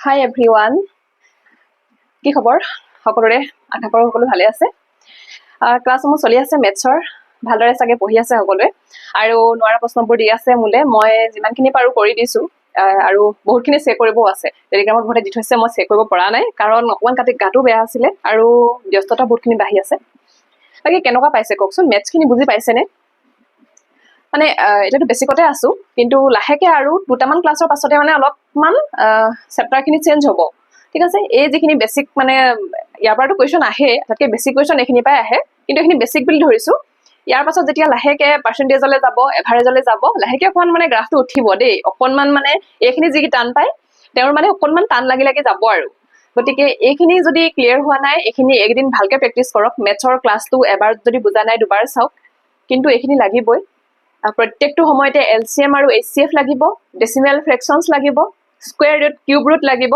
হাই everyone, কি খবৰ সকলোৰে? আশা কৰোঁ সকলো ভালে আছে। ক্লাছসমূহ চলি আছে মেথছৰ, ভালদৰে চাগে পঢ়ি আছে সকলোৱে, আৰু নোৱাৰা প্ৰশ্নবোৰ দি আছে মোলে। মই যিমানখিনি পাৰোঁ কৰি দিছোঁ, আৰু বহুতখিনি চেক কৰিবও আছে। টেলিগ্ৰামত বহুতে দি থৈছে, মই চেক কৰিব পৰা নাই, কাৰণ অকণমান গাটো বেয়া আছিলে আৰু ব্যস্ততা বহুতখিনি বাঢ়ি আছে। বাকী কেনেকুৱা পাইছে কওকচোন? মেথছখিনি বুজি পাইছেনে? মানে এতিয়াতো বেছিকতে আছোঁ, কিন্তু লাহেকৈ আৰু দুটামান ক্লাছৰ পাছতে মানে অলপমান চেপ্টাৰখিনি চেঞ্জ হ'ব, ঠিক আছে? এই যিখিনি বেছিক মানে ইয়াৰ পৰাতো কুৱেশ্যন আহে, তাতকৈ বেছিক কুৱেশ্যন এইখিনিৰ পৰাই আহে, কিন্তু এইখিনি বেছিক বুলি ধৰিছোঁ। ইয়াৰ পাছত যেতিয়া লাহেকৈ পাৰ্চেণ্টেজলৈ যাব, এভাৰেজলৈ যাব, লাহেকৈ অকণমান মানে গ্ৰাফটো উঠিব দেই। অকণমান মানে এইখিনি যি টান পায়, তেওঁৰ মানে অকণমান টান লাগি যাব আৰু। গতিকে এইখিনি যদি ক্লিয়াৰ হোৱা নাই, এইখিনি এইকেইদিন ভালকৈ প্ৰেক্টিচ কৰক। মেথছৰ ক্লাছটো এবাৰ যদি বুজা নাই দুবাৰ চাওক, কিন্তু এইখিনি লাগিবই। প্ৰত্যেকটো সময়তে LCM আৰু HCF লাগিব, ডেচিমেল ফ্ৰেকশ্যনছ লাগিব, স্কুৱেৰ ৰুট, কিউব ৰুট লাগিব।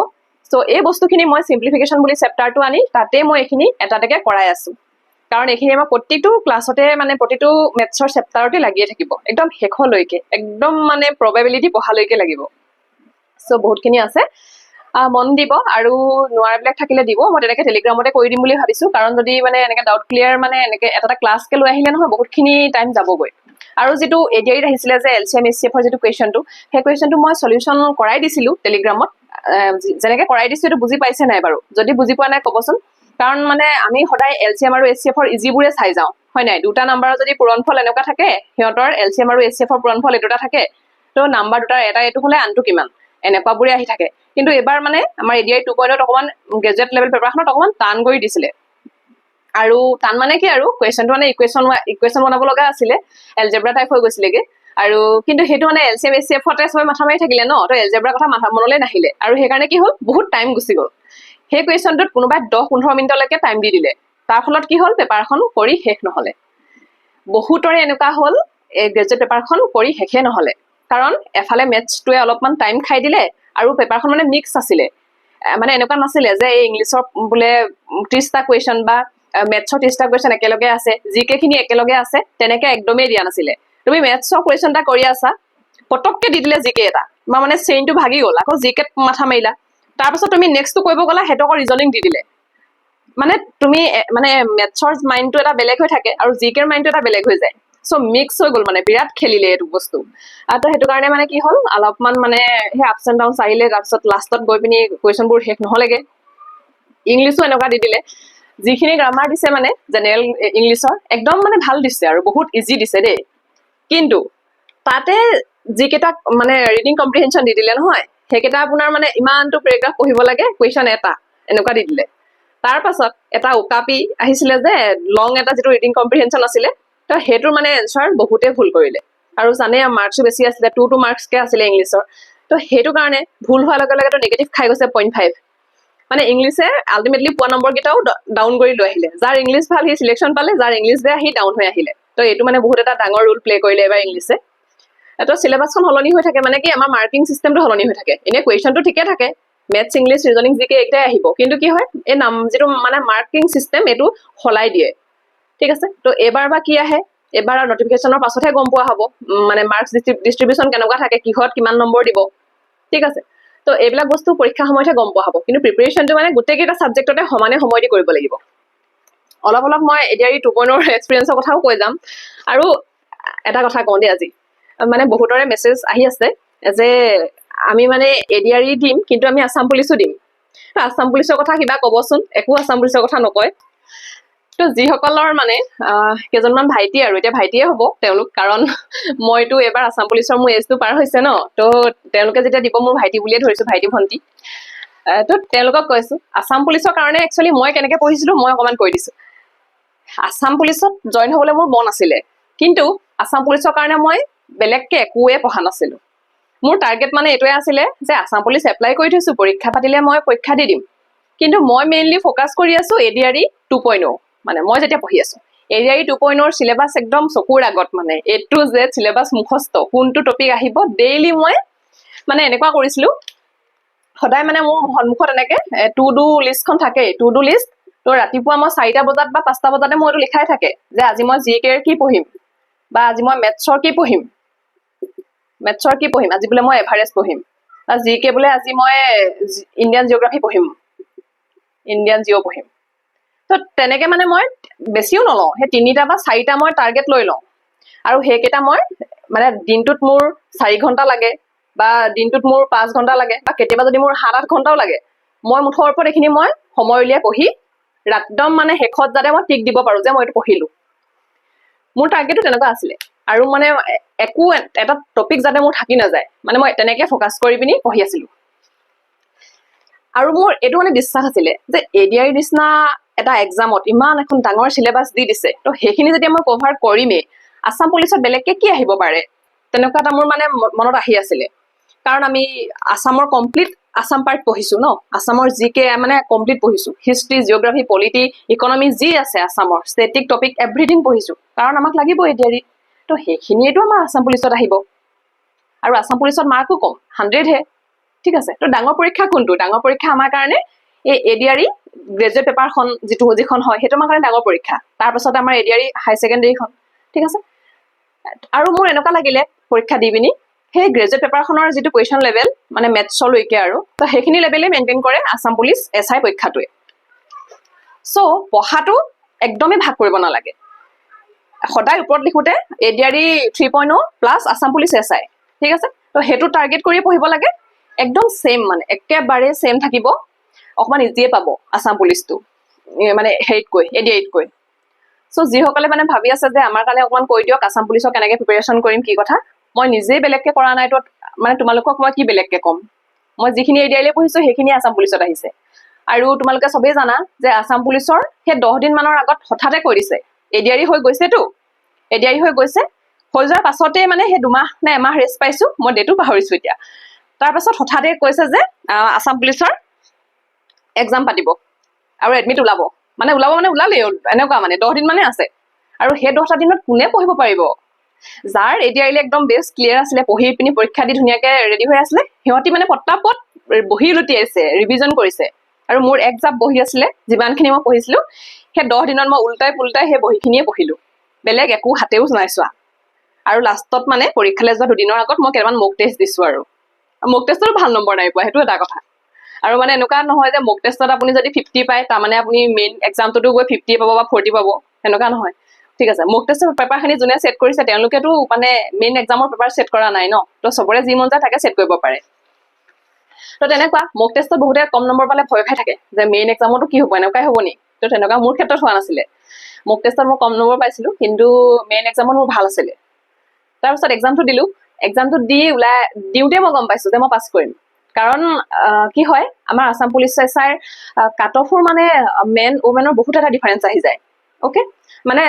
চ' এই বস্তুখিনি মই চিম্প্লিফিকেশ্যন বুলি চেপ্টাৰটো আনি তাতে মই এইখিনি এটা এটাকৈ কৰাই আছোঁ, কাৰণ এইখিনি আমাৰ প্ৰতিটো ক্লাছতে মানে প্ৰতিটো মেথছৰ চেপ্টাৰতে লাগিয়ে থাকিব, একদম শেষলৈকে, একদম মানে প্ৰবেবিলিটি পঢ়ালৈকে লাগিব। চ' বহুতখিনি আছে, মন দিব, আৰু নোৱাৰাবিলাক থাকিলে দিব। মই তেনেকৈ টেলিগ্ৰামতে কৰি দিম বুলি ভাবিছোঁ, কাৰণ যদি মানে এনেকৈ ডাউট ক্লিয়াৰ মানে এনেকৈ এটা ক্লাছকৈ লৈ আহিলে নহয়, বহুতখিনি টাইম যাবগৈ। আৰু যিটো ADR আহিছিলে যে LCM HCFৰ যিটো কুৱেশ্যনটো, সেই কুৱেশ্যনটো মই চলিউশ্যন কৰাই দিছিলোঁ টেলিগ্ৰামত। যেনেকৈ কৰাই দিছোঁ এইটো বুজি পাইছে নাই বাৰু? যদি বুজি পোৱা নাই ক'বচোন, কাৰণ মানে আমি সদায় LCM আৰু HCFৰ ইজিবোৰে চাই যাওঁ, হয় নাই? দুটা নাম্বাৰৰ যদি পূৰণফল এনেকুৱা থাকে, সিহঁতৰ LCM আৰু HCFৰ পূৰণফল এই দুটা থাকে, তো নাম্বাৰ দুটাৰ এটা এইটো হ'লে আনটো কিমান, এনেকুৱাবোৰে আহি থাকে। কিন্তু এইবাৰ মানে আমাৰ ADR 2.0 অকণমান গ্ৰেজুৱেট লেভেল পেপাৰখনত অকণমান টান কৰি দিছিলে। আৰু টান মানে কি আৰু, কুৱেশ্যনটো মানে ইকুৱেশ্যন বনাব লগা আছিলে, এলজেব্ৰা টাইপ হৈ গৈছিলেগে। আৰু কিন্তু সেইটো মানে LCM HCFতে চবে মাথা মাৰি থাকিলে ন, তো এলজেব্ৰাৰ কথা মনলৈ নাহিলে, আৰু সেইকাৰণে কি হ'ল, বহুত টাইম গুচি গ'ল। সেই কুৱেশ্যনটোত কোনোবাই 10-15 মিনিটলৈকে টাইম দি দিলে, তাৰ ফলত কি হ'ল, পেপাৰখন কৰি শেষ নহ'লে। বহুতৰে এনেকুৱা হ'ল, এই গ্ৰেজুৱেট পেপাৰখন কৰি শেষে নহ'লে, কাৰণ এফালে মেথছটোৱে অলপমান টাইম খাই দিলে, আৰু পেপাৰখন মানে মিক্স আছিলে। মানে এনেকুৱা নাছিলে যে এই ইংলিছৰ বোলে 30টা কুৱেশ্যন বা মেথছৰ 30টা কুৱেশ্যন একেলগে আছে, GK খিনি একেলগে আছে, তেনেকৈ একদমেই দিয়া নাছিলে। তুমি মেথছৰ কুৱেশ্যন এটা কৰি আছা, পটককৈ দি দিলে GK এটা, বা মানে চেইনটো ভাগি গ'ল, আকৌ GK মাথা মাৰিলা, তাৰপাছত তুমি নেক্সটটো কৰিব গ'লা, সেইটো আকৌ ৰিজনিং দি দিলে। মানে তুমি মানে মেথছৰ মাইণ্ডটো এটা বেলেগ হৈ থাকে, আৰু GKৰ মাইণ্ডটো এটা বেলেগ হৈ যায়। চ' মিক্স হৈ গ'ল, মানে বিৰাট খেলিলে এইটো বস্তু। তো সেইটো কাৰণে মানে কি হ'ল, অলপমান মানে সেই আপছ এণ্ড ডাউনছ আহিলে, তাৰপিছত লাষ্টত গৈ পিনি কুৱেশ্যনবোৰ শেষ নহ'লেগে। ইংলিছো এনেকুৱা দি দিলে, যিখিনি গ্ৰামাৰ দিছে মানে জেনেৰেল ইংলিছৰ একদম মানে ভাল দিছে, আৰু বহুত ইজি দিছে দেই। কিন্তু তাতে যিকেইটা মানে ৰিডিং কম্প্ৰিহেনশ্যন দি দিলে নহয়, সেইকেইটা আপোনাৰ মানে ইমানটো পেৰেগ্ৰাফ পঢ়িব লাগে, কুৱেশ্যন এটা এনেকুৱা দি দিলে। তাৰ পাছত এটা উকাপি আহিছিলে যে লং এটা যিটো ৰিডিং কম্প্ৰিহেনশ্যন আছিলে, তো সেইটোৰ মানে এনচাৰ বহুতে ভুল কৰিলে, আৰু জানে মাৰ্কছো বেছি আছিলে, 2 মাৰ্কছকৈ আছিলে ইংলিছৰ। তো সেইটো কাৰণে ভুল হোৱাৰ লগে লগেতো নিগেটিভ খাই গৈছে 0.5। মানে ইংলিছে আল্টিমেটলি পোৱা নম্বৰকেইটাও ডাউন কৰি লৈ আহিলে। যাৰ ইংলিছ ভাল সি চিলেকশ্যন পালে, যাৰ ইংলিছ বেয়া সি ডাউন হৈ আহিলে। তো এইটো মানে বহুত এটা ডাঙৰ ৰোল প্লে কৰিলে এবাৰ ইংলিছে। তো চিলেবাছখন সলনি হৈ থাকে, মানে কি আমাৰ মাৰ্কিং চিষ্টেমটো সলনি হৈ থাকে। এনেই কুৱেশ্যনটো ঠিকে থাকে, মেথছ, ইংলিছ, ৰিজনিং, GK এইকেইটাই আহিব, কিন্তু কি হয়, এই যিটো মানে মাৰ্কিং চিষ্টেম এইটো সলাই দিয়ে, ঠিক আছে? তো এইবাৰ বা কি আহে, এইবাৰ নটিফিকেশ্যনৰ পাছতহে গম পোৱা হ'ব, মানে মাৰ্কছ ডিষ্ট্ৰিবিউশ্যন কেনেকুৱা থাকে, কিহত কিমান নম্বৰ দিব, ঠিক আছে? তো এইবিলাক বস্তু পৰীক্ষা সময়তহে গম পোৱা হ'ব, কিন্তু প্ৰিপেৰেশ্যনটো মানে গোটেইকেইটা ছাবজেক্টতে সমানে সময় দি কৰিব লাগিব। অলপ মই ADR 2.0 এক্সপিৰিয়েঞ্চৰ কথাও কৈ যাম। আৰু এটা কথা কওঁ দেই, আজি মানে বহুতৰে মেছেজ আহি আছে যে আমি মানে ADR দিম, কিন্তু আমি আছাম পুলিচো দিম। আছাম পুলিচৰ কথা কিবা ক'বচোন, একো আছাম পুলিচৰ কথা নকয়। তো যিসকলৰ মানে কেইজনমান ভাইটি, আৰু এতিয়া ভাইটিয়ে হ'ব তেওঁলোক, কাৰণ মইতো এবাৰ আছাম পুলিচৰ মোৰ এজটো পাৰ হৈছে ন, তো তেওঁলোকে যেতিয়া দিব মোৰ ভাইটি বুলিয়ে ধৰিছোঁ, ভাইটি ভণ্টি। তো তেওঁলোকক কৈছোঁ, আছাম পুলিচৰ কাৰণে একচুৱেলি মই কেনেকৈ পঢ়িছিলোঁ মই অকণমান কৈ দিছোঁ। আছাম পুলিচত জইন হ'বলৈ মোৰ মন আছিলে, কিন্তু আছাম পুলিচৰ কাৰণে মই বেলেগকৈ একোৱে পঢ়া নাছিলোঁ। মোৰ টাৰ্গেট মানে এইটোৱে আছিলে যে আছাম পুলিচ এপ্লাই কৰি থৈছোঁ, পৰীক্ষা পাতিলে মই পৰীক্ষা দি দিম, কিন্তু মই মেইনলি ফ'কাছ কৰি আছোঁ ADR 2.0। মানে মই যেতিয়া পঢ়ি আছোঁ ADR 2.0 চিলেবাছ একদম চকুৰ আগত, মানে A to Z চিলেবাছ মুখস্থ, কোনটো টপিক আহিব ডেইলি মই মানে এনেকুৱা কৰিছিলোঁ। সদায় মানে মোৰ সন্মুখত এনেকৈ টু ডু লিষ্টখন থাকেই, টু ডু লিষ্ট। তো ৰাতিপুৱা মই 4টা বজাত বা 5টা বজাতে মই এইটো লিখাই থাকে যে আজি মই GK কি পঢ়িম, বা আজি মই মেথছৰ কি পঢ়িম, আজি বোলে মই এভাৰেজ পঢ়িম, জিকে বোলে আজি মই ইণ্ডিয়ান জিঅ'গ্ৰাফী পঢ়িম, ইণ্ডিয়ান জিঅ' পঢ়িম। তো তেনেকে মানে মই বেছিও নলওঁ, সেই 3টা বা 4টা মই টাৰ্গেট লৈ লওঁ, আৰু সেইকেইটা মই মানে দিনটোত মোৰ 4 ঘণ্টা লাগে বা দিনটোত মোৰ 5 ঘণ্টা লাগে বা কেতিয়াবা যদি মোৰ 7-8 ঘণ্টাও লাগে, মই মুঠৰ ওপৰত এইখিনি মই সময় উলিয়াই পঢ়ি একদম মানে শেষত যাতে মই টিক দিব পাৰো যে মই এইটো পঢ়িলো। মোৰ টাৰ্গেটটো তেনেকুৱা আছিলে, আৰু মানে একো এটা টপিক যাতে মোৰ থাকি নাযায়, মানে মই তেনেকে ফ'কাছ কৰি পিনি পঢ়ি আছিলো। আৰু মোৰ এইটো মানে বিশ্বাস আছিলে যে এডিআৰ নিচিনা এটা এক্সামত ইমান এখন ডাঙৰ চিলেবাছ দি দিছে, তো সেইখিনি যেতিয়া মই কভাৰ কৰিমেই, আছাম পুলিচত বেলেগকে কি আহিব পাৰে, তেনেকুৱা এটা মোৰ মানে মনত আহি আছিলে। কাৰণ আমি আছামৰ কমপ্লিট আছাম পাৰ্ট পঢ়িছো ন, আছামৰ জিকে মানে কমপ্লিট পঢ়িছো, হিষ্ট্ৰী, জিঅ'গ্ৰাফী, পলিটি, ইকনমি যি আছে আছামৰ ষ্টেটিক টপিক এভৰিথিং পঢ়িছো, কাৰণ আমাক লাগিব এডিআৰি। তো সেইখিনিয়েতো আমাৰ আছাম পুলিচত আহিব, আৰু আছাম পুলিচত মাৰ্কো কম, 100হে। ঠিক আছে, তো ডাঙৰ পৰীক্ষা কোনটো? ডাঙৰ পৰীক্ষা আমাৰ কাৰণে এই এডিআৰি গ্ৰেজুৱেট পেপাৰখন যিখন হয়, সেইটো আমাৰ কাৰণে ডাঙৰ পৰীক্ষা। তাৰপাছত আমাৰ এডিআৰি হাই ছেকেণ্ডেৰীখন। ঠিক আছে, আৰু মোৰ এনেকুৱা লাগিলে পৰীক্ষা দি পিনি সেই গ্ৰেজুৱেট পেপাৰখনৰ যিটো কুৱেশ্যন লেভেল মানে মেথছলৈকে, আৰু তো সেইখিনি লেভেলেই মেইনটেইন কৰে আছাম পুলিচ SI পৰীক্ষাটোৱে। চ' পঢ়াটো একদমেই ভাগ কৰিব নালাগে, সদায় ওপৰত লিখোঁতে ADRE 3.0 plus Assam police SI। ঠিক আছে, তো সেইটো টাৰ্গেট কৰি পঢ়িব লাগে, একদম ছেইম, মানে একেবাৰে ছেইম থাকিব, অকণমান ইজিয়ে পাব আছাম পুলিচটো মানে হেৰিতকৈ, এডিআৰিতকৈ। চ' যিসকলে মানে ভাবি আছে যে আমাৰ কাৰণে অকণমান কৈ দিয়ক আছাম পুলিচক কেনেকৈ প্ৰিপেৰেশ্যন কৰিম, কি কথা, মই নিজেই বেলেগকৈ কৰা নাই, তো মানে তোমালোকক মই কি বেলেগকৈ ক'ম, মই যিখিনি এডিআৰিলৈ পঢ়িছোঁ সেইখিনি আছাম পুলিচত আহিছে। আৰু তোমালোকে চবেই জানা যে আছাম পুলিচৰ সেই 10 দিন মানৰ আগত হঠাতে কৈ দিছে এডিআৰি হৈ গৈছেতো, এডিআৰি হৈ গৈছে, হৈ যোৱাৰ পাছতে মানে সেই 2 মাহ নে এমাহ ৰেষ্ট পাইছোঁ, মই ডেটো পাহৰিছোঁ এতিয়া। তাৰপাছত হঠাতে কৈছে যে আছাম পুলিচৰ এক্সাম পাতিব আৰু এডমিট ওলাব, মানে ওলালেই, এনেকুৱা মানে 10 দিন মানে আছে। আৰু সেই 10টা দিনত কোনে পঢ়িব পাৰিব? যাৰ এডিআৰিলে একদম বেষ্ট ক্লিয়াৰ আছিলে, পঢ়ি পিনি পৰীক্ষা দি ধুনীয়াকৈ ৰেডি হৈ আছিলে, সিহঁতি মানে পটাপট বহি লুটিয়াইছে, ৰিভিজন কৰিছে। আৰু মোৰ এক জাপ বহি আছিলে, যিমানখিনি মই পঢ়িছিলোঁ সেই 10 দিনত মই উল্টাই পুল্টাই সেই বহিখিনিয়ে পঢ়িলোঁ, বেলেগ একো হাতেও নাই চোৱা। আৰু লাষ্টত মানে পৰীক্ষালৈ যোৱা 2 দিনৰ আগত মই কেইটামান মক টেষ্ট দিছোঁ, আৰু মক টেষ্টতো ভাল নম্বৰ নাই পোৱা, সেইটো এটা কথা। আৰু মানে এনেকুৱা নহয় যে মক টেষ্টত আপুনি যদি 50 পায় তাৰমানে আপুনি মেইন এক্সামটোতো গৈ 50 পাব বা 40 পাব, সেনেকুৱা নহয়। ঠিক আছে, মক টেষ্টৰ পেপাৰখিনি যোনে ছেট কৰিছে তেওঁলোকেতো মানে মেইন এক্সামৰ পেপাৰ ছেট কৰা নাই ন, তো চবৰে যি মন যায় তাকে ছেট কৰিব পাৰে। তো তেনেকুৱা মক টেষ্টত বহুতে কম নম্বৰ পালে ভয় খাই থাকে যে মেইন এক্সামতো কি হ'ব, এনেকুৱাই হ'ব নি? তো তেনেকুৱা মোৰ ক্ষেত্ৰত হোৱা নাছিলে, মক টেষ্টত মই কম নম্বৰ পাইছিলোঁ, কিন্তু মেইন এক্সামত মোৰ ভাল আছিলে। তাৰপিছত এক্সামটো দিলোঁ, এক্সামটো দিওঁতে মই গম পাইছোঁ যে মই পাছ কৰিম। কাৰণ কি হয়, আমাৰ আছাম পুলিচ SIৰ কাট অফৰ মানে মেন ওমেনৰ বহুত এটা ডিফাৰেঞ্চ আহি যায়। অ'কে, মানে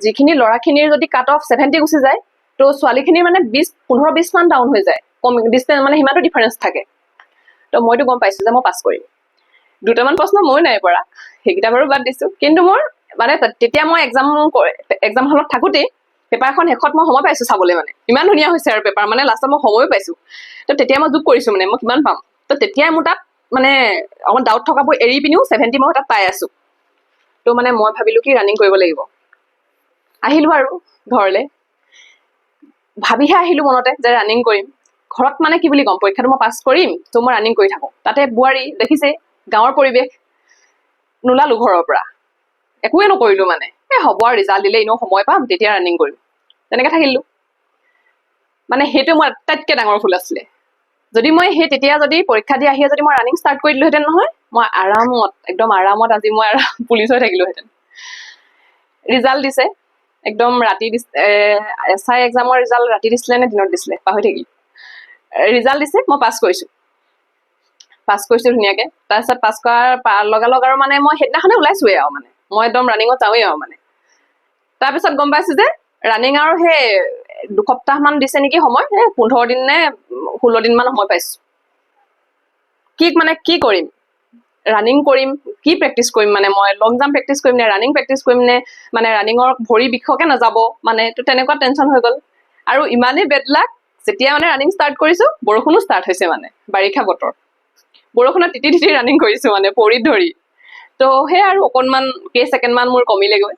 যিখিনি ল'ৰাখিনিৰ যদি কাট অফ 70 গুচি যায়, তো ছোৱালীখিনিৰ মানে 15-20 মান ডাউন হৈ যায়, কম ডিষ্টেঞ্চ মানে সিমানটো ডিফাৰেঞ্চ থাকে। তো মইতো গম পাইছোঁ যে মই পাছ কৰিম। 2টামান প্ৰশ্ন ময়ো নাই পৰা, সেইকেইটা বাৰু বাদ দিছোঁ, কিন্তু মোৰ মানে তেতিয়া মই এক্সাম হলত থাকোঁতেই পেপাৰখন শেষত মই সময় পাইছোঁ চাবলৈ, মানে ইমান ধুনীয়া হৈছে আৰু পেপাৰ, মানে লাষ্টত মই সময়ো পাইছোঁ। তো তেতিয়া মই যোগ কৰিছোঁ মানে মই কিমান পাম, তো তেতিয়াই মোৰ তাত মানে অকণমান ডাউট থকাবোৰ এৰি পিনিও 70 মই তাত পাই আছোঁ। তো মানে মই ভাবিলোঁ কি ৰানিং কৰিব লাগিব, আহিলোঁ আৰু ঘৰলৈ, ভাবিহে আহিলোঁ মনতে যে ৰানিং কৰিম। ঘৰত মানে কি বুলি ক'ম, পৰীক্ষাটো মই পাছ কৰিম, তো মই ৰানিং কৰি থাকোঁ। তাতে বোৱাৰী দেখিছে, গাঁৱৰ পৰিৱেশ, নোলালোঁ ঘৰৰ পৰা, একোৱে নকৰিলোঁ, মানে হ'ব আৰু ৰিজাল্ট দিলে এনেও সময় পাম তেতিয়া ৰানিং কৰিম, তেনেকৈ থাকিলোঁ। মানে সেইটো মোৰ আটাইতকৈ ডাঙৰ ভুল আছিলে। যদি মই সেই তেতিয়া যদি পৰীক্ষা দি আহিয়ে যদি মই ৰানিং ষ্টাৰ্ট কৰি দিলোঁহেঁতেন নহয়, মই আৰামত, একদম আৰামত আজি মই পুলিচ হৈ থাকিলোঁহেঁতেন। ৰিজাল্ট দিছে, একদম ৰাতি SI এক্সামৰ ৰিজাল্ট ৰাতি দিছিলে নে দিনত দিছিলে পাহৰি থাকিলোঁ। ৰিজাল্ট দিছে, মই পাছ কৰিছোঁ ধুনীয়াকৈ। তাৰপিছত পাছ কৰাৰ লগালগ আৰু মানে মই সেইদিনাখনে ওলাইছোঁৱেই আৰু, মানে মই একদম ৰানিঙত যাওঁৱেই আৰু। মানে তাৰপিছত গম পাইছোঁ যে ৰানিং আৰু সেই 2 সপ্তাহমান দিছে নেকি সময়, 15 দিন নে 16 দিনমান সময় পাইছোঁ। কি কৰিম, ৰানিং কৰিম, কি প্ৰেক্টিচ কৰিম, মানে মই লং জাম্প প্ৰেক্টিচ কৰিম নে ৰানিং প্ৰেক্টিচ কৰিম নে, মানে ৰানিঙৰ ভৰি বিষকে নাযাব, মানে তো তেনেকুৱা টেনশ্যন হৈ গ'ল। আৰু ইমানেই বেড লাক, যেতিয়া মানে ৰানিং ষ্টাৰ্ট কৰিছোঁ বৰষুণো ষ্টাৰ্ট হৈছে, মানে বাৰিষা বতৰ, বৰষুণত তিতি তিতি ৰানিং কৰিছোঁ, মানে ভৰিত ধৰি। তো সেই আৰু অকণমান কেইছেকেণ্ডমান মোৰ কমিলেগৈ,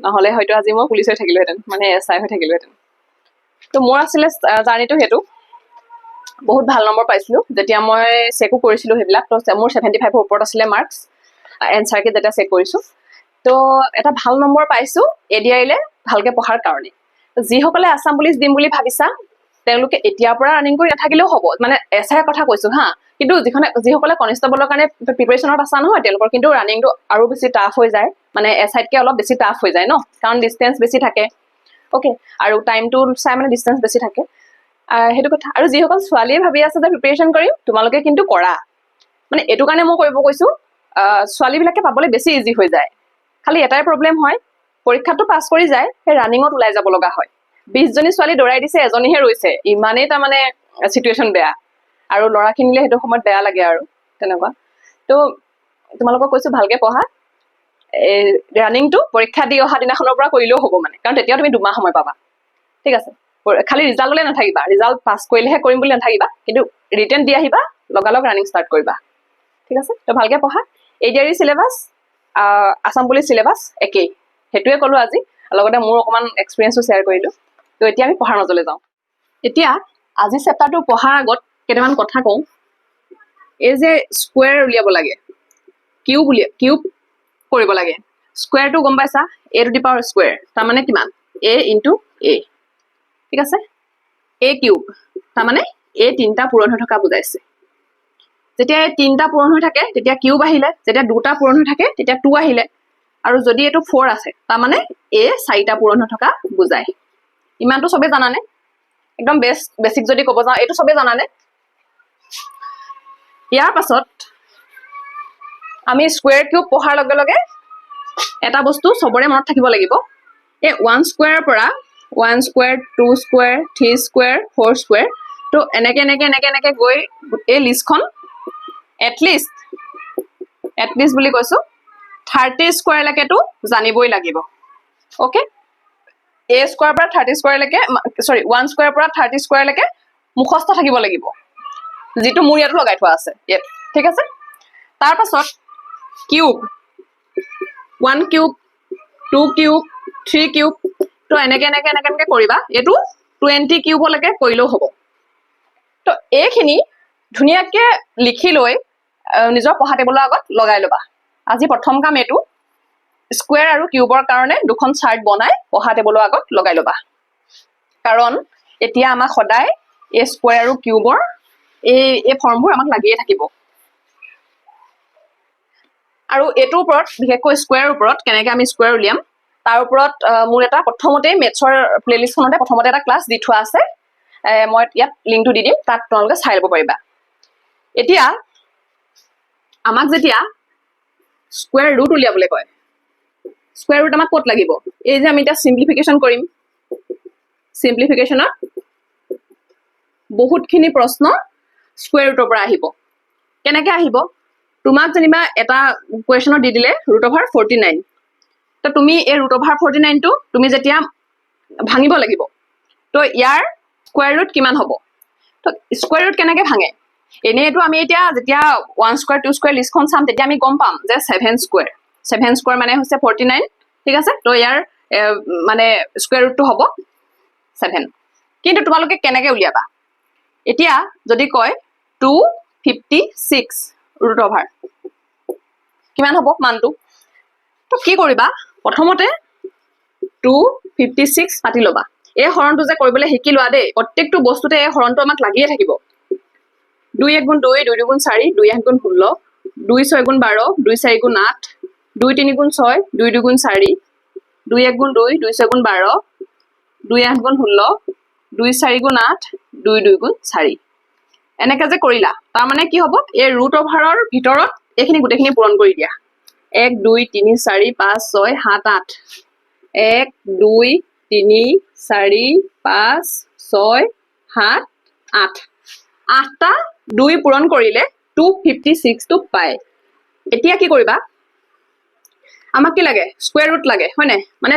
নহ'লে হয়তো আজি মই পুলিচ হৈ থাকিলোঁহেঁতেন, মানে SI হৈ থাকিলোঁহেঁতেন। তো মোৰ আছিলে জাৰ্ণিটো সেইটো। বহুত ভাল নম্বৰ পাইছিলোঁ যেতিয়া মই চেকো কৰিছিলোঁ সেইবিলাক। তো মোৰ 75ৰ ওপৰত আছিলে মাৰ্কছ এনচাৰ কি যেতিয়া চেক কৰিছোঁ। তো এটা ভাল নম্বৰ পাইছোঁ ADR-লে ভালকৈ পঢ়াৰ কাৰণে। যিসকলে আছাম পুলিচ দিম বুলি ভাবিছা তেওঁলোকে এতিয়াৰ পৰা ৰানিং কৰি নাথাকিলেও হ'ব, মানে SI কথা কৈছোঁ হা। কিন্তু যিসকলে কনষ্টেবলৰ কাৰণে প্ৰিপেৰেশ্যনত আছা নহয় তেওঁলোকৰ কিন্তু ৰানিংটো আৰু বেছি টাফ হৈ যায়, মানে SIতকৈ অলপ বেছি টাফ হৈ যায় ন, কাৰণ ডিষ্টেঞ্চ বেছি থাকে। অ'কে, আৰু টাইমটো চাই মানে ডিষ্টেঞ্চ বেছি থাকে, সেইটো কথা। আৰু যিসকল ছোৱালীয়ে ভাবি আছে যে প্ৰিপেৰেশ্যন কৰিম, তোমালোকে কিন্তু কৰা। মানে এইটো কাৰণে মই কৰিব কৈছোঁ, ছোৱালীবিলাকে পাবলৈ বেছি ইজি হৈ যায়। খালি এটাই প্ৰব্লেম হয়, পৰীক্ষাটো পাছ কৰি যায়, সেই ৰানিঙত ওলাই যাব লগা হয়। 20জনী ছোৱালী দৌৰাই দিছে, এজনীহে ৰৈছে, ইমানেই তাৰমানে চিটুৱেশ্যন বেয়া। আৰু ল'ৰাখিনিলে সেইটো সময়ত বেয়া লাগে আৰু তেনেকুৱা। তো তোমালোকক কৈছোঁ ভালকৈ পঢ়া। ৰানিংটো পৰীক্ষা দি অহা দিনাখনৰ পৰা কৰিলেও হ'ব, মানে কাৰণ তেতিয়া তুমি 2 মাহ সময় পাবা। ঠিক আছে, খালি ৰিজাল্টলৈ নাথাকিবা, ৰিজাল্ট পাছ কৰিলেহে কৰিম বুলি নাথাকিবা, কিন্তু ৰিটেন দি আহিবা, লগালগ ৰানিং ষ্টাৰ্ট কৰিবা। ঠিক আছে, তো ভালকৈ পঢ়া। ADR syllabus Assam police syllabus একেই, সেইটোৱে ক'লোঁ আজি। লগতে মোৰ অকণমান এক্সপিৰিয়েঞ্চো শ্বেয়াৰ কৰিলোঁ। তো এতিয়া আমি পঢ়াৰ মাজলৈ যাওঁ। এতিয়া আজি চেপ্টাৰটো পঢ়াৰ আগত কেইটামান কথা কওঁ। এই যে স্কুৱেৰ উলিয়াব লাগে, কিউব কৰিব লাগে। স্কুৱেৰটো গম পাইছা, A to the power square, তাৰমানে কিমান? A into A। ঠিক আছে, A কিউব তাৰমানে A 3টা পূৰণ হৈ থকা বুজাইছে। যেতিয়া এই 3টা পূৰণ হৈ থাকে তেতিয়া কিউব আহিলে, যেতিয়া 2টা পূৰণ হৈ থাকে তেতিয়া 2 আহিলে, আৰু যদি এইটো 4 আছে তাৰমানে A 4টা পূৰণ হৈ থকা বুজায়। ইমানটো চবেই জানানে? একদম বেছিক যদি ক'ব যাওঁ এইটো চবেই জানানে? ইয়াৰ পাছত আমি স্কুৱেৰ কিউব পঢ়াৰ লগে লগে এটা বস্তু চবৰে মনত থাকিব লাগিব। এই 1 স্কুৱেৰৰ পৰা 1 স্কুৱেৰ, 2 স্কুৱেৰ, 3 স্কুৱেৰ, 4 স্কুৱেৰ, তো এনেকে গৈ এই লিষ্টখন এটলিষ্ট বুলি কৈছোঁ 30 স্কুৱেৰলৈকেতো জানিবই লাগিব। অ'কে, A স্কুৱেৰৰ পৰা 30 স্কুৱেৰলৈকে, 1 স্কুৱেৰৰ পৰা 30 স্কুৱেৰলৈকে মুখস্থ থাকিব লাগিব, যিটো মোৰ ইয়াতো লগাই থোৱা আছে ইয়াত। ঠিক আছে, তাৰপাছত কিউব 1 কিউব, 2 কিউব, 3 কিউব, তো এনেকে কৰিবা। এইটো 20 কিউবলৈকে কৰিলেও হ'ব। তো এইখিনি ধুনীয়াকৈ লিখি লৈ নিজৰ পঢ়া টেবুলৰ আগত লগাই ল'বা। আজি প্ৰথম কাম এইটো, স্কুৱেৰ আৰু কিউবৰ কাৰণে 2খন চাৰ্ট বনাই পঢ়া টেবুলৰ আগত লগাই ল'বা। কাৰণ এতিয়া আমাক সদায় এই স্কুৱেৰ আৰু কিউবৰ এই ফৰ্মবোৰ আমাক লাগিয়ে থাকিব। আৰু এইটোৰ ওপৰত, বিশেষকৈ স্কুৱেৰৰ ওপৰত কেনেকৈ আমি স্কুৱেৰ উলিয়াম তাৰ ওপৰত মোৰ এটা প্ৰথমতে মেথছৰ প্লেলিষ্টখনতে প্ৰথমতে এটা ক্লাছ দি থোৱা আছে। মই ইয়াত লিংকটো দি দিম, তাত তোমালোকে চাই ল'ব পাৰিবা। এতিয়া আমাক যেতিয়া স্কুৱেৰ ৰুট উলিয়াবলৈ কয়, স্কুৱেৰ ৰুট আমাক ক'ত লাগিব? এই যে আমি এতিয়া চিম্প্লিফিকেশ্যন কৰিম, চিম্প্লিফিকেশ্যনত বহুতখিনি প্ৰশ্ন স্কুৱেৰ ৰুটৰ পৰা আহিব। কেনেকৈ আহিব? তোমাক যেনিবা এটা কুৱেশ্যনত দি দিলে √49, তো তুমি এই √49টো তুমি যেতিয়া ভাঙিব লাগিব, তো ইয়াৰ স্কুৱেৰ ৰুট কিমান হ'ব? তো স্কুৱেৰ ৰুট কেনেকৈ ভাঙে? এনেইতো আমি এতিয়া যেতিয়া 1 স্কুৱেৰ 2 স্কুৱেৰ লিষ্টখন চাম তেতিয়া আমি গম পাম যে 7 স্কুৱেৰ মানে হৈছে 49। ঠিক আছে, তো ইয়াৰ মানে স্কুৱেৰ ৰুটটো হ'ব 7। কিন্তু তোমালোকে কেনেকৈ উলিয়াবা? এতিয়া যদি কয় 256 √, কিমান হ'ব মানটো? তো কি কৰিবা, প্ৰথমতে 256 পাতি ল'বা। এই হৰণটো যে কৰিবলৈ শিকি লোৱা দেই, প্ৰত্যেকটো বস্তুতে এই হৰণটো আমাক লাগিয়ে থাকিব। 2 × 1 = 2, 2 × 2 = 4, 2 × 1 = 16, 2 × 6 = 12, 2 × 4 = 8, 2 × 3 = 6, 2 × 2 = 4, 2 × 1 = 2, 2 × 6 = 12, 2 × 8 = 16, 2 × 4 = 8, 2 × 2 = 4। এনেকৈ যে কৰিলা, তাৰমানে কি হ'ব? এই √ৰ ভিতৰত এইখিনি গোটেইখিনি পূৰণ কৰি দিয়া। 1 2 3 4 5 6 7 8, 1 2 3 4 5 6 7 8, 8টা 2 পূৰণ কৰিলে 256টো পায়। এতিয়া কি কৰিবা? আমাক কি লাগে? স্কুৱেৰ ৰুট লাগে, হয় নাই? মানে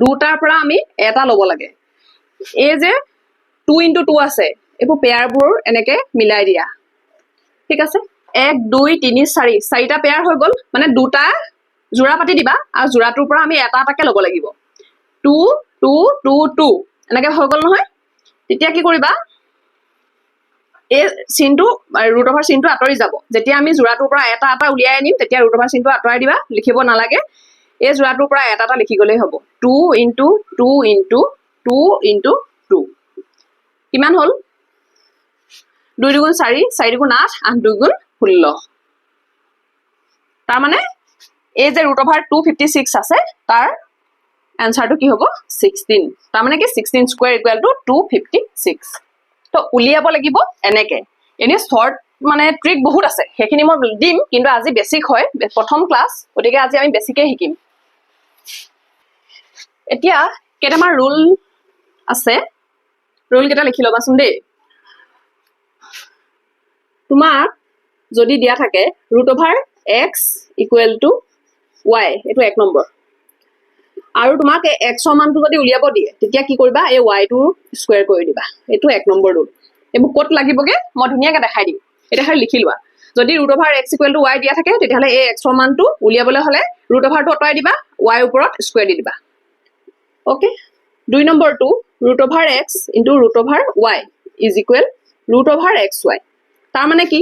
দুটাৰ পৰা আমি এটা ল'ব লাগে। এই যে 2 × 2 আছে, এইবোৰ পেয়াৰবোৰ এনেকৈ মিলাই দিয়া। ঠিক আছে, 1 2 3 4, 4টা পেয়াৰ হৈ গ'ল, মানে 2টা যোৰা পাতি দিবা, আৰু যোৰাটোৰ পৰা আমি এটা এটাকৈ ল'ব লাগিব। 2 2 2 2 এনেকৈ হৈ গ'ল নহয়? তেতিয়া কি কৰিবা এই চিনটো ৰুট অভাৰ চিনটো আঁতৰি যাব যেতিয়া আমি যোৰাটোৰ পৰা এটা এটা উলিয়াই আনিম তেতিয়া ৰুট অভাৰ চিনটো আঁতৰাই দিবা লিখিব নালাগে এই যোৰাটোৰ পৰা এটা এটা লিখি গলেই হ'ব 2 * 2 * 2 * 2 কিমান হ'ল 2 × 4 4 × 8 8 × 2 16 তাৰ মানে এই যে ৰুট অভাৰ 256 আছে তাৰ এনসাৰটো কি হ'ব 16 তাৰ মানে কি 16 স্কয়াৰ = 256 তো উলিয়াব লাগিব এনেকে এনে শৰ্ট মানে ট্ৰিক বহুত আছে সেইখিনি মই দিম কিন্তু আজি বেসিক হয় প্ৰথম ক্লাস গতিকে আজি আমি বেসিকে শিকিম এতিয়া কেটামান ৰুল আছে ৰুল কেটা লিখি লবাচোন দেই তোমাৰ যদি দিয়া থাকে ৰুট অভাৰ x = y এটো এক নম্বৰ আৰু তোমাক x ৰ মানটো যদি উলিয়াব দিয়ে তেতিয়া কি কৰিবা এই y টো স্কয়াৰ কৰি দিবা এটো এক নম্বৰ ৰুল এবু কত লাগিবগে মই ধুনিয়াকে দেখাই দিম এটা খালি লিখি লোৱা যদি ৰুট অভাৰ x = y দিয়া থাকে তেতিয়াহলে এই x ৰ মানটো উলিয়াবলৈ হলে ৰুট অভাৰটো অতৰাই দিবা y ওপৰত স্কয়াৰ দি দিবা ওকে দুই নম্বৰটো root over x * root over y = root over xy তাৰ মানে কি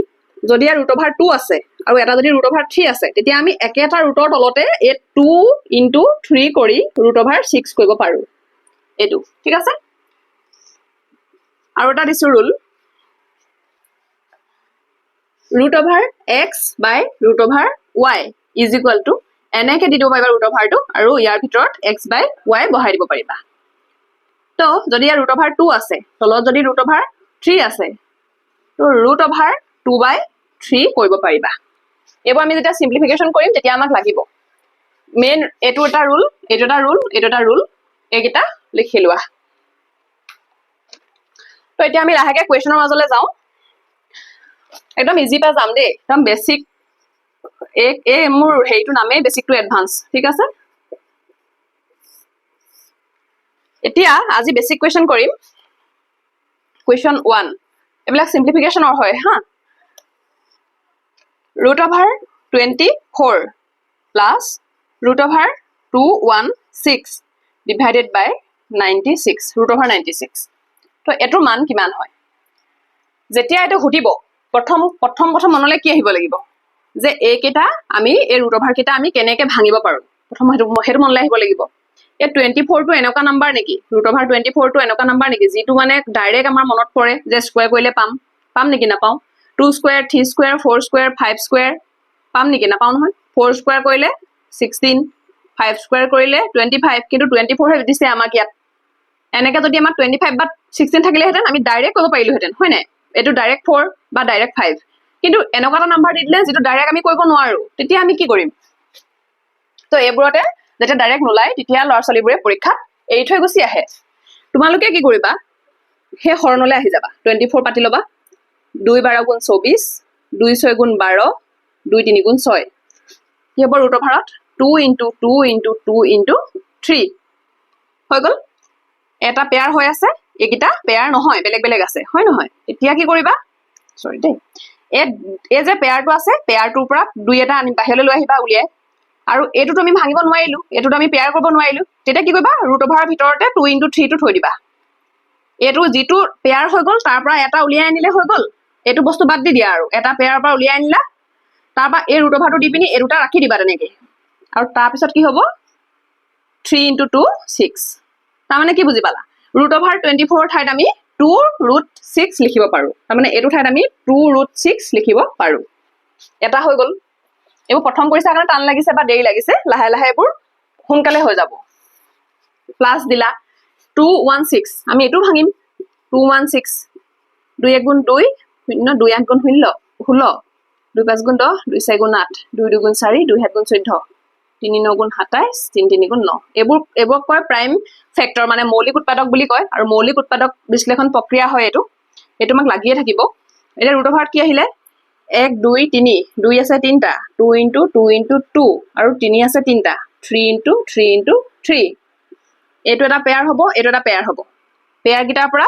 যদি ৰুট অভাৰ 2 আছে আৰু এটা যদি ৰুট অভাৰ 3 আছে তেতিয়া আমি একেটা ৰুটৰ তলতে এই 2 * 3 কৰি ৰুট অভাৰ 6 কৰিব পাৰো এটো ঠিক আছে আৰু এটা দিছো rule root over x / root over y = এনেকে দি দিব পাৰিবা ৰুট অভাৰটো আৰু ইয়াৰ ভিতৰত x / y বহাই দিব পাৰিবা তো যদি ৰুট অভাৰ 2 আছে তলত যদি ৰুট অভাৰ 3 আছে তো ৰুট অভাৰ 2/3 কৰিব পাৰিবা এবাৰ আমি যেতিয়া সিম্পলিফিকেশন কৰিম তেতিয়া আমাক লাগিব মেইন এটো এটা ৰুল এটো এটা ৰুল এটো এটা ৰুল এইকেইটা লিখি লোৱা তো এতিয়া আমি লাহেকে কোৱেশ্চনৰ মাজলৈ যাও একদম ইজি পা যাম দেই একদম বেসিক এ মোৰ হেইটো নামে বেসিক টু এডভান্স ঠিক আছে এতিয়া আজি বেসিক কোৱেশ্চন কৰিম কোৱেশ্চন 1 এবিলাক সিম্পলিফিকেশনৰ হয় হা root over 24 plus root over 216 divided by 96 root over 96 তো এটোৰ মান কিমান হয় যেতিয়া এটো হুটিব প্ৰথম মনলৈ কি আহিব লাগিব যে এই কেটা আমি এই ৰুট অভাৰ কেটা আমি কেনেকে ভাঙিব পাৰো প্ৰথম হেতু মনলৈ আহিব লাগিব এই 24 টো এনেকা নাম্বাৰ নেকি ৰুট অভাৰ 24 টো এনেকা নাম্বাৰ নেকি যেটো মানে ডাইৰেক্ট আমাৰ মনত পৰে যে স্কয়াৰ কৰিলে পাম নেকি না পাও 2 স্কয়াৰ 3 স্কয়াৰ 4 স্কয়াৰ 5 স্কয়াৰ পাম নেকি না পাও নহয় 4 স্কয়াৰ কৰিলে 16 5 স্কয়াৰ কৰিলে 25 কিন্তু 24 হে দিছে আমাক ইয়াত এনেকা যদি আমাক 25 বা 16 থাকিলে হেতেন আমি ডাইৰেক্ট কৰিব পাৰিলো হেতেন হয় নাই এটো ডাইৰেক্ট 4 বা ডাইৰেক্ট 5 কিন্তু এনেকা এটা নাম্বাৰ দি দিলে যেটো ডাইৰেক্ট আমি কৰিব নোৱাৰো তেতিয়া আমি কি কৰিম তো এবোৰতে যেটা ডাইৰেক্ট নোলাই তেতিয়া লৰছলিবোৰে পৰীক্ষা এৰি থৈ গুছি আহে তোমালোকে কি কৰিবা হে হৰণলৈ আহি যাবা 24 পাতি লবা 2 * 12 * 24 2 * 6 * 12 2 * 3 * 6 কি হ'ব ৰুট অভাৰত 2 * 2 * 2 * 3 হৈ গল এটা পেয়াৰ হৈ আছে একিটা পেয়াৰ নহয় বেলেগ আছে হয় নহয় এতিয়া কি কৰিবা সৰি দে এ যে পেয়াৰটো আছে পেয়াৰটোৰ পৰা দুই এটা আনি বাহিৰলৈ লৈ আহিবা উলিয়াই আৰু এটোটো আমি ভাঙিব নোৱাৰিলো এটোটো আমি পেয়াৰ কৰিব নোৱাৰিলো তেতিয়া কি কৰিবা ৰুট অভাৰৰ ভিতৰতে 2 * 3 টো থৈ দিবা এটো যেটো পেয়াৰ হৈ গল তাৰ পৰা এটা উলিয়াই আনিলে হৈ গল এটো বস্তু বাদ দি দিয়া আৰু এটা পেয়াৰৰ পৰা উলিয়াই আনিলা তাৰ পৰা এই ৰুট অভাৰটো দি পিনি এই দুটা ৰাখি দিবা তেনেকে আৰু তাৰ পিছত কি হ'ব 3 * 2 6 তাৰ মানে কি বুজি পালা ৰুট অভাৰ 24 ঠাইত আমি 2√6 লিখিব পাৰো তাৰ মানে এটো ঠাইত আমি 2√6 লিখিব পাৰো এটা হৈ গল এবোৰ প্ৰথম কৰিছা কাৰণে টান লাগিছে বা দেৰি লাগিছে লাহে লাহে এবোৰ সোনকালে হৈ যাব প্লাস দিলা 216 আমি এটো ভাঙিম 216 2 * 1 * 2 0 2 8 * 0 16 2 5 * 10 2 4 * 8 2 2 * 4 2 7 * 14 3 9 * 27 3 3 * 9 এবোৰ কয় প্ৰাইম ফেক্টৰ মানে মৌলিক উৎপাদক বুলি কয় আৰু মৌলিক উৎপাদক বিশ্লেষণ প্ৰক্ৰিয়া হয় এটো আমাক লাগিয়ে থাকিব এটা ৰুট অভাৰত কি আহিলে 1 2 3 2 আছে 3টা 2 * 2 * 2 আৰু 3 আছে 3টা 3 * 3 * 3 এটো এটা পেয়াৰ হ'ব এটো এটা পেয়াৰ হ'ব পেয়াৰ গিটাৰ পৰা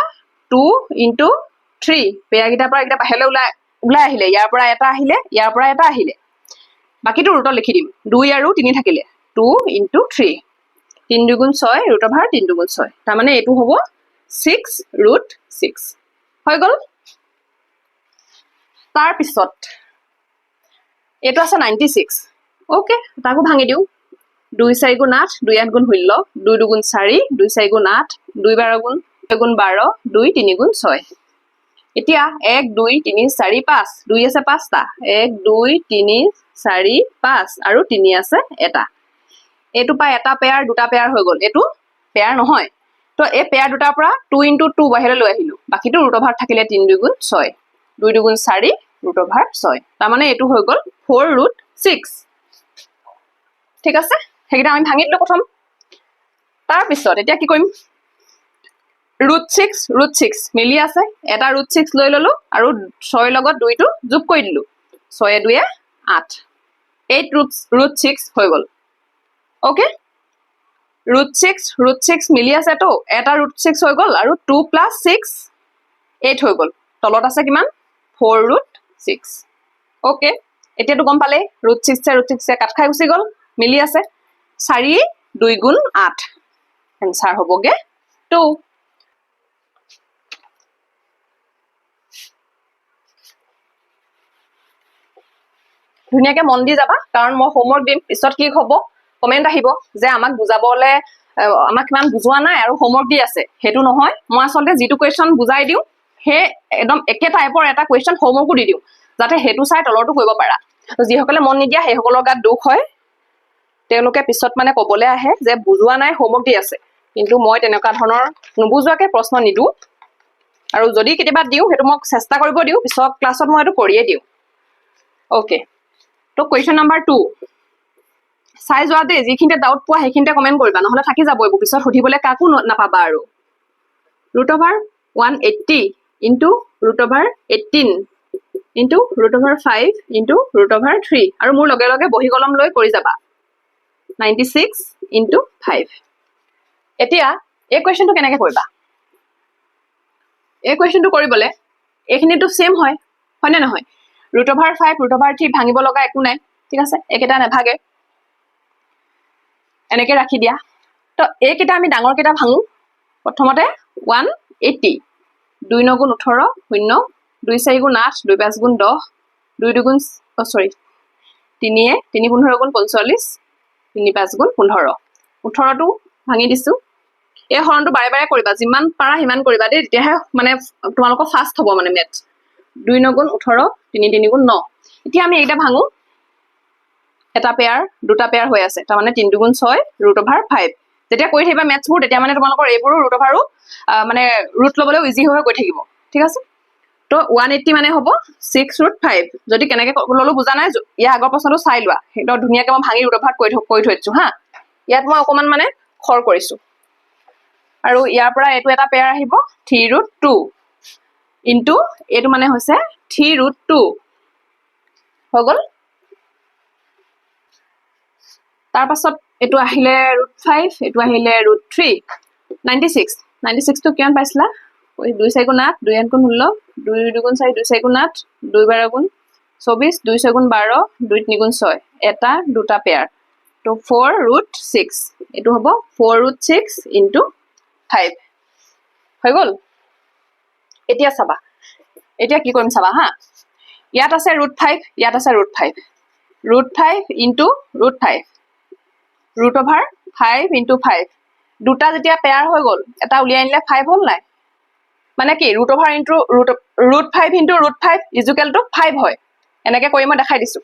2 * 3 পেয়াৰ গিটাৰ পৰা এটা বাহিৰলৈ ওলাই আহিলে ইয়াৰ পৰা এটা আহিলে ইয়াৰ পৰা এটা আহিলে বাকিটো ৰুটত লিখি দিম 2 আৰু 3 থাকিলে 2 * 3 3 2 * 6 ৰুট অভাৰ 3 2 * 6 তাৰ মানে এটো হ'ব 6√6 হৈ গ'ল তাৰ পিছত এটো আছে 96 ওকে তাকো ভাঙি দিও 2 4 গুণ 8 2 8 গুণ 16 2 2 গুণ 4 2 4 গুণ 8 2 12 গুণ 12 2 3 গুণ 6 এতিয়া 1 2 3 4 5 2 আছে 5টা 1 2 3 4 5 আৰু 3 আছে এটা এটো পাই এটা পেয়াৰ দুটা পেয়াৰ হৈ গ'ল এটো পেয়াৰ নহয় তো এই পেয়াৰ দুটাৰ পৰা 2 * 2 বাহিৰলৈ লৈ আহিলো বাকিটো ৰুট অভাৰ থাকিলে 3 2 গুণ 6 2 2 গুণ 4 ৰুট অভাৰ 6 তাৰ মানে এটো হৈ গ'ল 4√6 ঠিক আছে হেগিটা আমি ভাঙি দিলো প্ৰথম তাৰ পিছত এতিয়া কি কৰিম √6 মিলি আছে এটা √6 লৈ ললো আৰু 6 লগত 2 টো যোগ কৰি দিলো 6 2 8 8√6 হৈ গ'ল ওকে √6 মিলি আছে তো এটা √6 হৈ গ'ল আৰু 2 + 6 8 হৈ গ'ল তলত আছে কিমান 4√6 ওকে এতিয়াটো গম পালে √6 কাট খাই গুচি গ'ল মিলি আছে 4 2 গুণ 8 এনসার হবগে 2 ধুনিয়াকে মন দি যাবা কাৰণ মই হোমৱৰ্ক দিম পিছত কি হ'ব কমেন্ট আহিব যে আমাক বুজাবলে আমাক কিমান বুজোৱা নাই আৰু হোমৱৰ্ক দি আছে হেতু নহয় মই আসলে যেটো কোৱেশ্চন বুজাই দিও হে একদম একে টাইপৰ এটা কোৱেশ্চন হোমৱৰ্কও দি দিও যাতে হেতু চাই তলৰটো কৰিব পাৰা তো যিসকলে মন নিদিয়া সেই সকলৰ গাত দুখ হয় তেওঁলোকে পিছত মানে কবলে আহে যে বুজোৱা নাই হোমৱৰ্ক দি আছে কিন্তু মই তেনেকা ধৰণৰ নুবুজোৱাকে প্ৰশ্ন নিদু আৰু যদি কেতিয়াবা দিও হেতু মই চেষ্টা কৰিব দিও পিছত ক্লাছত মই এটো কৰিয়ে দিও ওকে তো কোৱেশ্চন নাম্বাৰ 2 চাই যোৱা দে যিখিনতে ডাউট পোৱা হেখিনতে কমেন্ট কৰিবা নহলে থাকি যাব এই পিছত সুধিবলে কাকো নাপাবা আৰু √180 into √18 into √5 into √3 আৰু মোৰ লগে লগে বহি কলম লৈ কৰি যাবা 96 into 5 এতিয়া এই কোৱেশ্চনটো কেনেকৈ কৰিবা এই কোৱেশ্চনটো কৰিবলে এইখিনিটো সেম হয় হয়নে নহয় √5 √3 ভাঙিব লগা একো নাই ঠিক আছে একেটা নেভাগে এনেকে ৰাখি দিয়া তো এইকেটা আমি ডাঙৰ কেটা ভাঙো প্ৰথমতে 180 2 9 গুণ 18 0 2 4 গুণ 8 2 5 গুণ 10 2 2 গুণ সৰি 3 3 15 গুণ 45 3 5 গুণ 15 18 টো ভাঙি দিছো এই হৰণটো বাৰে বাৰে কৰিবা যিমান পাৰা হিমান কৰিবা দেই তেতিয়াহে মানে তোমালোকৰ ফাস্ট হ'ব মানে মেথছ 2 9 গুণ 18 3 3 গুণ 9 এতিয়া আমি এইটা ভাঙো এটা পেয়াৰ দুটা পেয়াৰ হৈ আছে তাৰ মানে 3 2 গুণ 6 √5 যেতিয়া কৰি থাকিবা মেথছবোৰ তেতিয়া মানে তোমালোকৰ এইবোৰো √5 মানে ৰুট লবলে ইজি হৈ গৈ থাকিব ঠিক আছে তো 180 মানে হ'ব 6√5 যদি কেনেকৈ ললো বুজা নাই ইয়া আগৰ প্ৰশ্নটো চাই লোৱা হেটো ধুনিয়াকৈ মই ভাঙি √5 কৈ থৈছো হা ইয়াত মই অকমান মানে খৰ কৰিছো আৰু ইয়াৰ পৰা এটো এটা পেয়াৰ আহিব 3√2 ইনটু এটো মানে হৈছে 3√2 হৈ গল তাৰ পাছত এটো আহিলে √5 এটো আহিলে √3 96 তো কিমান পাইছিলা 2 4 গুণ 8 2 8 গুণ 16 2 2 গুণ 4 2 4 গুণ 8 2 12 গুণ 24 2 6 গুণ 12 2 3 গুণ 6 এটা দুটা পেয়াৰ তো 4√6 এটো হ'ব 4√6 ইনটু 5 হৈ গল এতিয়া চাবা এতিয়া কি কৰিম চাবা হা ইয়াত আছে √5 ইয়াত আছে √5 √5 ইনটু √5 √5 ইনটু 5 দুটা যেতিয়া পেয়াৰ হৈ গল এটা উলিয়াই আনিলে 5 হল নাই মানে কি √5 ইনটু √5 ইনটু √5 ইকুৱেল টু 5 হয় এনেকৈ কৰি মই দেখাই দিছো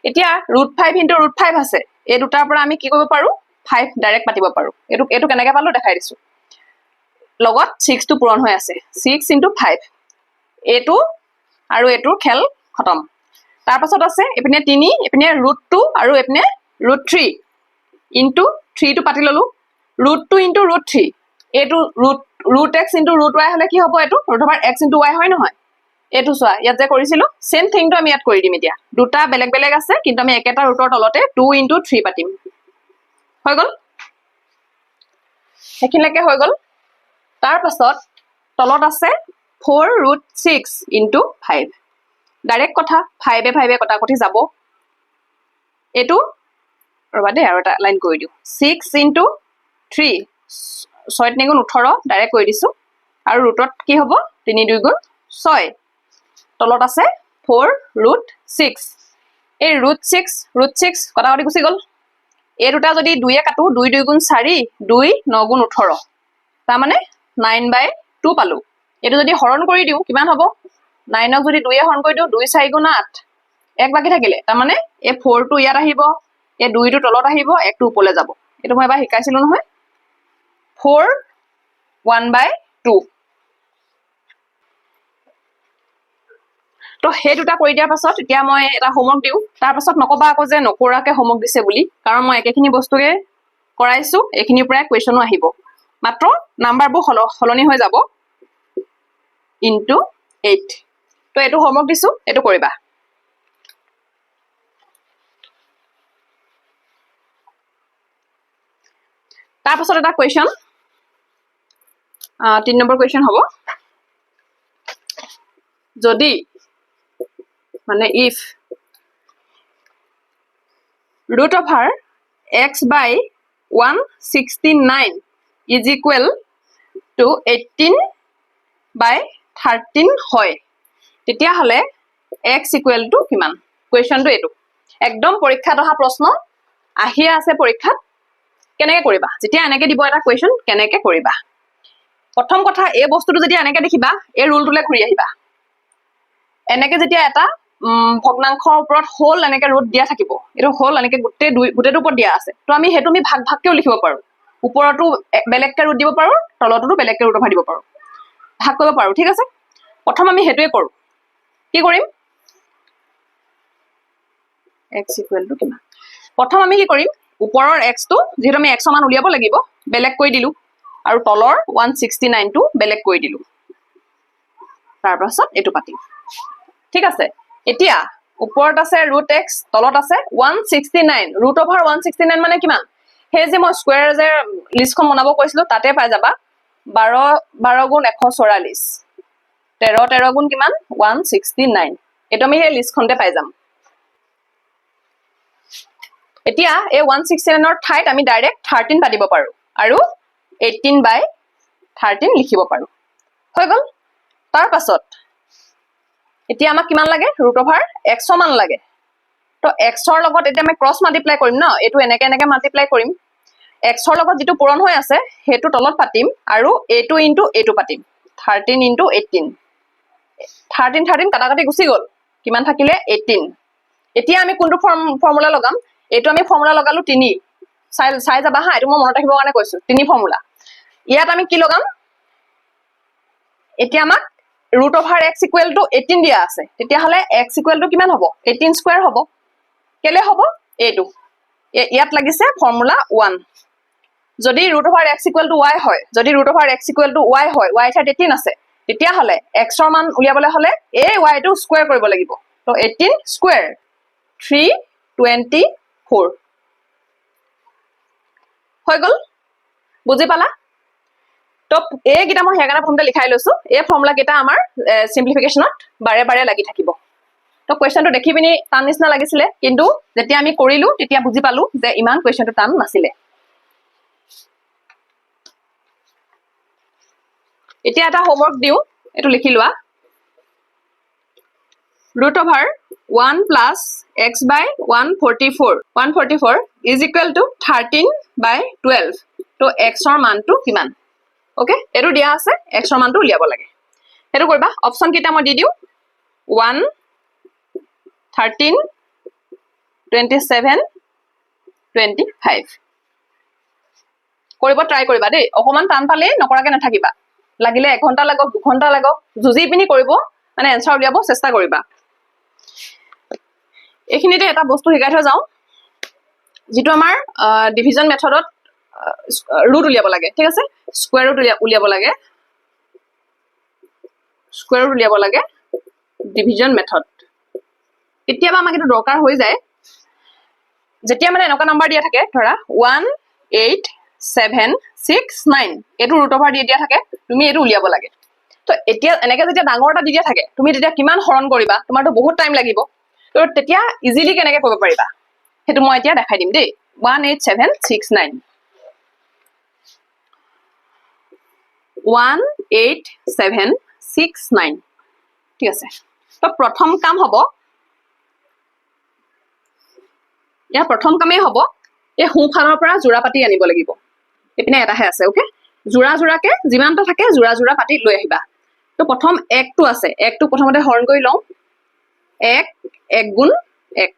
এতিয়া √5 ইনটু √5 আছে এই দুটাৰ পৰা আমি কি কৰিব পাৰো 5 ডাইৰেক্ট পাতিব পাৰো এটো কেনেকৈ পালো দেখাই দিছো লগত 6 টো পূৰণ হৈ আছে 6 ইনটু 5 এটো আৰু এটোৰ খেল খতম তাৰ পাছত আছে এপিনে 3 এপিনে √2 আৰু এপিনে √3 ইনটু 3 টো পাতি ললো √2 ইনটু √3 এটো √x ইনটু √y হলে কি হ'ব এটো √x ইনটু y হয় নহয় এটো চোৱা ইয়াত যে কৰিছিলো সেম থিংটো আমি ইয়াত কৰি দিম এতিয়া দুটা বেলেগ বেলেগ আছে কিন্তু আমি একেটা ৰুটৰ তলতে 2 ইনটু 3 পাতিম হৈ গল হেখিলৈকে হৈ গল তাৰ পাছত তলত আছে 4√6 ইনটু 5 ডাইৰেক্ট কথা 5 এ 5 এ কটা কটি যাব এটো ৰবা দে আৰু এটা লাইন কৰি দিও 6 ইনটু 3 6 3 গুণ 18 ডাইৰেক্ট কৰি দিছো আৰু ৰুটত কি হ'ব 3 2 গুণ 6 তলত আছে 4√6 এই √6 কটাকটি গুচি গ'ল এই দুটা যদি 2 এ কাটো 2 2 গুণ 4 2 9 গুণ 18 তাৰ মানে 9/2 পালো এটো যদি হৰণ কৰি দিও কিমান হ'ব 9 ক যদি 2 এ হৰণ কৰি দিও 2 4 গুণ 8 এক বাকি থাকিলে তাৰ মানে এই 4 টো ইয়াত আহিব এই 2 টো তলত আহিব 1 টো ওপৰলৈ যাব এটো মই এবাৰ শিকাইছিলো নহয় 4 1/2 তো সেই দুটা কৰি দিয়াৰ পাছত এতিয়া মই এটা হোমৱৰ্ক দিও তাৰ পাছত নকবা আকৌ যে নকৰাকে হোমৱৰ্ক দিছে বুলি কাৰণ মই একেখিনি বস্তুকে কৰাইছো এখিনিৰ পৰা কোৱেশ্চনো আহিব মাত্ৰ নাম্বাৰবোৰ হলনি হৈ যাব ইনটু 8 তো এটো হোমৱৰ্ক দিছো এটো কৰিবা তাৰ পাছত এটা কোৱেশ্চন 3 নম্বৰ কোৱেশ্চন হ'ব যদি মানে if root over x by 169 is equal to 18/13 হয় তেতিয়া হলে x equal to কিমান কোৱেশ্চনটো এটো একদম পৰীক্ষাত অহা প্ৰশ্ন আহিয়া আছে পৰীক্ষাত কেনেকৈ কৰিবা যেতিয়া এনেকৈ দিব এটা কোৱেশ্চন কেনেকৈ কৰিবা প্ৰথম কথা এই বস্তুটো যদি এনেকৈ দেখিবা এই ৰুলটোলে ঘূৰি আহিবা এনেকৈ যেতিয়া এটা ভগ্নাংশৰ ওপৰত হোল এনেকৈ ৰুট দিয়া থাকিব এটো হোল এনেকৈ গুটেটো ওপৰত দিয়া আছে তো আমি হেতু ভাগ ভাগকেও লিখিব পাৰো ওপৰতো বেলেগকে ৰুট দিব পাৰো তলতো বেলেগকে ৰুট দিব পাৰো ভাগ কৰিব পাৰো ঠিক আছে প্ৰথম আমি হেতুৱে কৰো কি কৰিম x equal to কিমান প্ৰথম আমি কি কৰিম ওপৰৰ x টো যেহেতু আমি x মান উলিয়াব লাগিব বেলেগ কৈ দিলু আৰু তলৰ 169 টো বেলেগ কৈ দিলু তাৰ পাছত এটো পাতিম ঠিক আছে এতিয়া ওপৰত আছে √x তলত আছে 169 √169 মানে কিমান হে যে মই স্কয়াৰ যে লিষ্টখন বনাব কৈছিলো তাতে পাই যাবা 12 গুণ 144 13 গুণ কিমান 169 এটো আমি এই লিষ্টখনতে পাই যাম এতিয়া এই 169 ৰ ঠাইত আমি ডাইৰেক্ট 13 পাতিব পাৰো আৰু 18/13 লিখিব পাৰো হৈ গল তাৰ পাছত এতিয়া আমাক কিমান লাগে √x মান লাগে তো x ৰ লগত এতিয়া আমি ক্ৰস মাল্টিপ্লাই কৰিম ন এটো এনেকে মাল্টিপ্লাই কৰিম x ৰ লগত যেটো পূৰণ হৈ আছে হেতু তলত পাতিম আৰু a2 * a2 পাতিম 13 * 18 13 কাটাকাটি গুচি গল কিমান থাকিলে 18 এতিয়া আমি কোনটো ফৰ্মুলা লগাম এটো আমি ফৰ্মুলা লগালো 3 চাই যাবা হা এটো মই মনত ৰাখিবৰ কাৰণে কৈছো 3 ফৰ্মুলা ইয়াত আমি কি লগাম এতিয়া আমাক √x = 18 দিয়া আছে তেতিয়া হলে x = কিমান হ'ব 18 স্কয়াৰ হ'ব কেলে হ'ব এটো ইয়াত লাগিছে ফৰ্মুলা 1 যদি √x = y হয় যদি √x = y হয় y ঠাইত 18 আছে তেতিয়া হলে x ৰ মান উলিয়াবলৈ হলে এই y টো স্কয়াৰ কৰিব লাগিব তো 18 স্কয়াৰ 324 হৈ গল বুজি পালা তো এই গিটা মই হেগানা ফৰ্মুলা লিখাই লৈছো এই ফৰ্মুলা গিটা আমাৰ সিম্পলিফিকেশনত বাৰে বাৰে লাগি থাকিব তো কোৱেশ্চনটো দেখি পিনি টান নিচিনা লাগিছিলে কিন্তু যেতিয়া আমি কৰিলো তেতিয়া বুজি পালো যে ইমান কোৱেশ্চনটো টান নাছিলে এতিয়া এটা হোমৱৰ্ক দিও এটো লিখি লোৱা √1 + x / 144 is equal to 13/12 তো x ৰ মানটো কিমান ওকে এটো দিয়া আছে x ৰ মানটো উলিয়াব লাগে হেতু কৰিবা অপচন কিটা মই দি দিও 1 13 27 25 কৰিব ট্ৰাই কৰিবা দেই অকমান টান পালে নকৰাকে নাথাকিবা লাগিলে 1 ঘন্টা লাগক 2 ঘন্টা লাগক জুজি পিনি কৰিব মানে এনসাৰ উলিয়াব চেষ্টা কৰিবা এখিনিতে এটা বস্তু শিকাই থৈ যাও যেটো আমাৰ ডিভিজন মেথডত ৰুট উলিয়াব লাগে ঠিক আছে স্কয়াৰ ৰুট উলিয়াব লাগে ডিভিজন মেথড কেতিয়াবা আমাক এটো দৰকাৰ হৈ যায় যেতিয়া মানে এনেকা নাম্বাৰ দিয়া থাকে ধৰা 18769 এটো √over দিয়া থাকে তুমি এটো উলিয়াব লাগে তো এতিয়া এনেকে যেতিয়া ডাঙৰ এটা দিয়া থাকে তুমি তেতিয়া কিমান হৰণ কৰিবা তোমাৰটো বহুত টাইম লাগিব তো তেতিয়া ইজিলি কেনেকে কৰিব পাৰিবা হেতু মই এতিয়া দেখাই দিম দেই 18769 18769 ঠিক আছে তো প্ৰথম কাম হ'ব ইয়াৰ প্ৰথম কামেই হ'ব এই সোঁফালৰ পৰা জোৰা পাতি আনিব লাগিব এপিনে এটাহে আছে ওকে জোৰা জোৰাকে যিমানটা থাকে জোৰা জোৰা পাতি লৈ আহিবা তো প্ৰথম 1 টো আছে 1 টো প্ৰথমতে হৰণ কৰি লওঁ 1 1 গুণ 1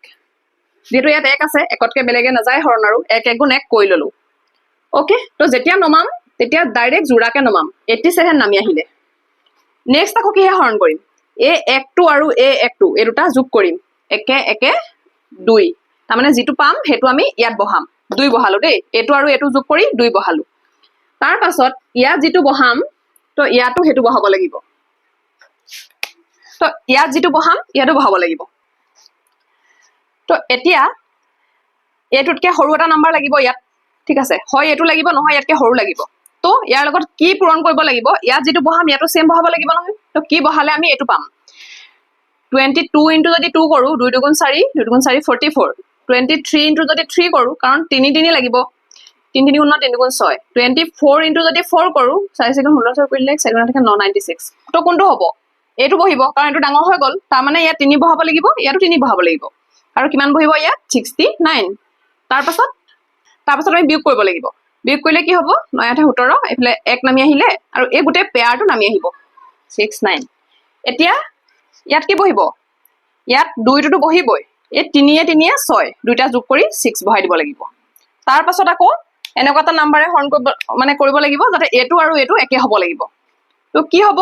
যেটো ইয়াত 1 আছে একতকে বেলেগে নাযায় হৰণ আৰু 1 1 গুণ 1 কৈ ললো ওকে তো যেতিয়া নমাম তেতিয়া ডাইৰেক্ট জোৰাকে নমাম 87 নামি আহিলে নেক্সট আকৌ কিহে হৰণ কৰিম এ 1 টো আৰু এ 1 টো এই দুটা যোগ কৰিম একে একে 2 তাৰ মানে যেটো পাম হেতু আমি ইয়াত বহাম 2 বহালো দেই এটো আৰু এটো যোগ কৰি 2 বহালো তাৰ পাছত ইয়াত যেটো বহাম তো ইয়াতো হেতু বহাব লাগিব তো ইয়াত যেটো বহাম ইয়াতো বহাব লাগিব তো এতিয়া এটোতকে সৰু এটা নাম্বাৰ লাগিব ইয়াত ঠিক আছে হয় এটো লাগিব নহয় ইয়াতকে সৰু লাগিব তো ইয়াৰ লগত কি পূৰণ কৰিব লাগিব ইয়াত যেটো বহাম ইয়াতো সেম বহাব লাগিব নহয় তো কি বহালে আমি এটো পাম 22 ইনটু যদি 2 কৰো 2 দুগুণ 4 2 দুগুণ 4 44 23 ইনটু যদি 3 কৰো কাৰণ 3 3 লাগিব 3 3 গুণ 3 গুণ 6 24 ইনটু যদি 4 কৰো 4 সেকেন্ড 16 কৰিলে 7 থাকে 996 তো কোনটো হ'ব এটো বহিব কাৰণ এটো ডাঙৰ হৈ গল তাৰ মানে ইয়াত 3 বহাব লাগিব ইয়াতো 3 বহাব লাগিব আৰু কিমান বহিব ইয়াত 69 তাৰ পাছত আমি বিয়োগ কৰিব লাগিব বিয়োগ কৰিলে কি হ'ব 9 8 17 এফালে 1 নামি আহিলে আৰু এই গুটে পেয়াৰটো নামি আহিব 69 এতিয়া ইয়াত কি বহিব ইয়াত 2 টো বহিবই এই 3 3 6 দুইটা যোগ কৰি 6 বহাই দিব লাগিব তাৰ পাছত আকৌ এনেকুৱা এটা নাম্বাৰে হৰণ কৰিব লাগিব যাতে এটো আৰু এটো একে হ'ব লাগিব তো কি হ'ব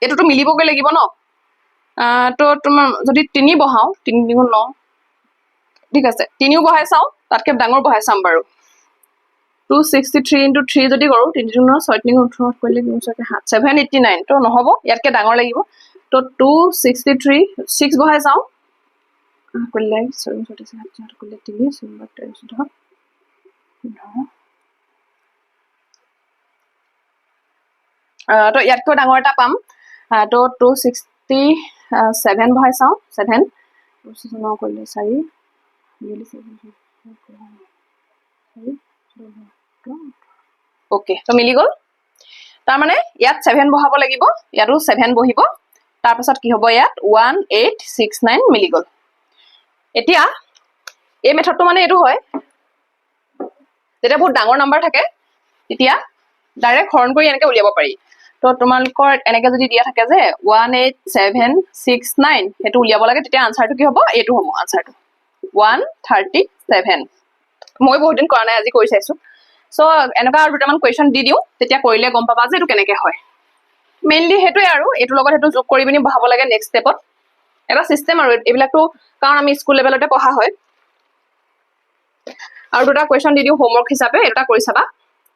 এটো তো মিলিবগৈ লাগিব ন তো তোমাৰ যদি 3 বহাও 3 গুণ 9 ঠিক আছে 3 বহাই চাও তাতকে ডাঙৰ বহাই চাম বাৰু 263 ইনটু 3 যদি কৰো 3 গুণ 9 6 গুণ 18 কৰিলে 789 তো নহব ইয়াতকে ডাঙৰ লাগিব তো 263 6 বহাই চাও কৰিলে 47 কৰিলে 3 তো ইয়াতকৈ ডাঙৰ এটা পাম তো 267 বহাই চাও 7 9 কৰিলে 4 ওকে তো মিলি গল তাৰ মানে ইয়াত 7 বহাব লাগিব ইয়াতো 7 বহিব তাৰ পাছত কি হ'ব ইয়াত 1869 মিলি গল এতিয়া এই মেথডটো মানে এটো হয় যেটা বহুত ডাঙৰ নাম্বাৰ থাকে তেতিয়া ডাইৰেক্ট হৰণ কৰি এনেকে উলিয়াব পাৰি তো তোমালোকৰ এনেকে যদি দিয়া থাকে যে 18769 হেতু উলিয়াব লাগে তেতিয়া আনসাৰটো কি হ'ব এটো হ'ব আনসাৰটো 137 মই বহুত দিন কৰা নাই আজি কৰি চাইছো সো এনেকা আৰু দুটামান কোৱেশ্চন দি দিও তেতিয়া কৰিলে গম পাবা যে এটো কেনেকে হয় মেইনলি হেতুই আৰু এটো লগত হেতু যোগ কৰি বিনি বহাব লাগে নেক্সট স্টেপত এটা সিস্টেম আৰু এইবিলাকটো কাৰণ আমি স্কুল লেভেলতে পঢ়া হয় আৰু দুটা কোৱেশ্চন দি দিও হোমৱৰ্ক হিচাপে এটা কৰি চাবা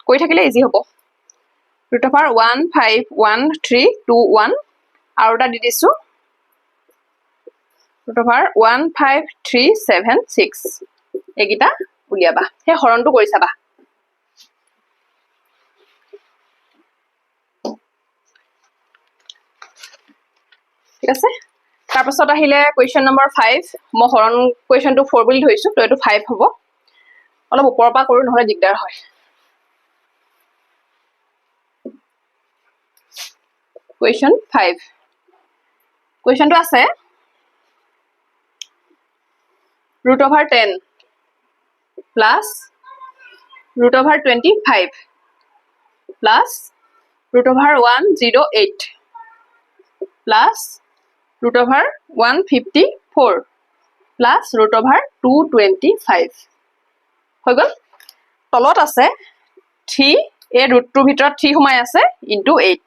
কৰি থাকিলে ইজি হ'ব √15131 আৰু এটা দি দিছো √15376 এগিটা উলিয়াবা হে হৰণটো কৰি চাবা ঠিক আছে তাৰ পাছত আহিলে কোৱেশ্চন নম্বৰ 5 মই হৰণ কোৱেশ্চনটো 4 বুলি ধৰিছো তো এটো 5 হ'ব অলপ ওপৰৰ পৰা কৰো নহলে দিগদাৰ হয় Question 5 Question to আছে √10 plus √25 plus √108 plus √154 plus √225 হৈ গল তলত আছে 3 এই ৰুটটোৰ ভিতৰত 3 সোমাই আছে into 8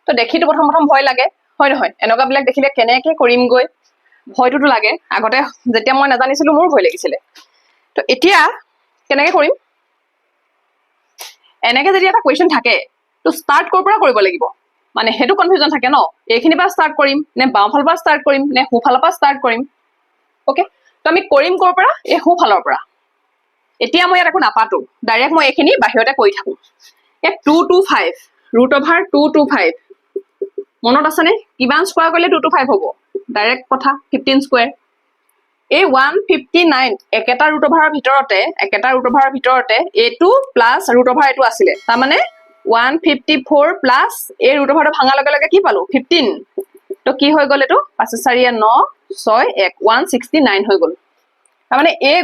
তো দেখিটো প্ৰথম ভয় লাগে হয় নহয় এনেকা বিলাক দেখিলে কেনেকে কৰিম গৈ ভয়টো লাগে আগতে যেতিয়া মই নাজানিছিলো মোৰ ভয় লাগিছিল তো এতিয়া কেনেকে কৰিম এনেকে যদি এটা কোৱেশ্চন থাকে তো স্টাৰ্ট কৰ পৰা কৰিব লাগিব মানে হেতু কনফিউজন থাকে ন এইখিনি পৰা স্টাৰ্ট কৰিম নে বাওঁফালৰ পৰা স্টাৰ্ট কৰিম নে সোঁফালৰ পৰা স্টাৰ্ট কৰিম ওকে তো আমি কৰিম কৰ পৰা এই সোঁফালৰ পৰা এতিয়া মই ইয়াত একো নাপাতো ডাইৰেক্ট মই এইখিনি বাহিৰতে কৰি থাকো এ 225 √225 মনত আছে নে কিমান স্কয়াৰ কৰিলে 225 হ'ব ডাইৰেক্ট কথা 15 স্কয়াৰ এই 159 একেটা √ওভাৰৰ ভিতৰতে এটো প্লাস √ওভাৰ এটো আছিল তাৰ মানে 154 প্লাস এই ৰুট অভাৰটো ভাঙাৰ লগে লগে কি পালো 15 তো কি হৈ গ'ল এটো 5 4 9 6 1 169 হৈ গ'ল মানে এই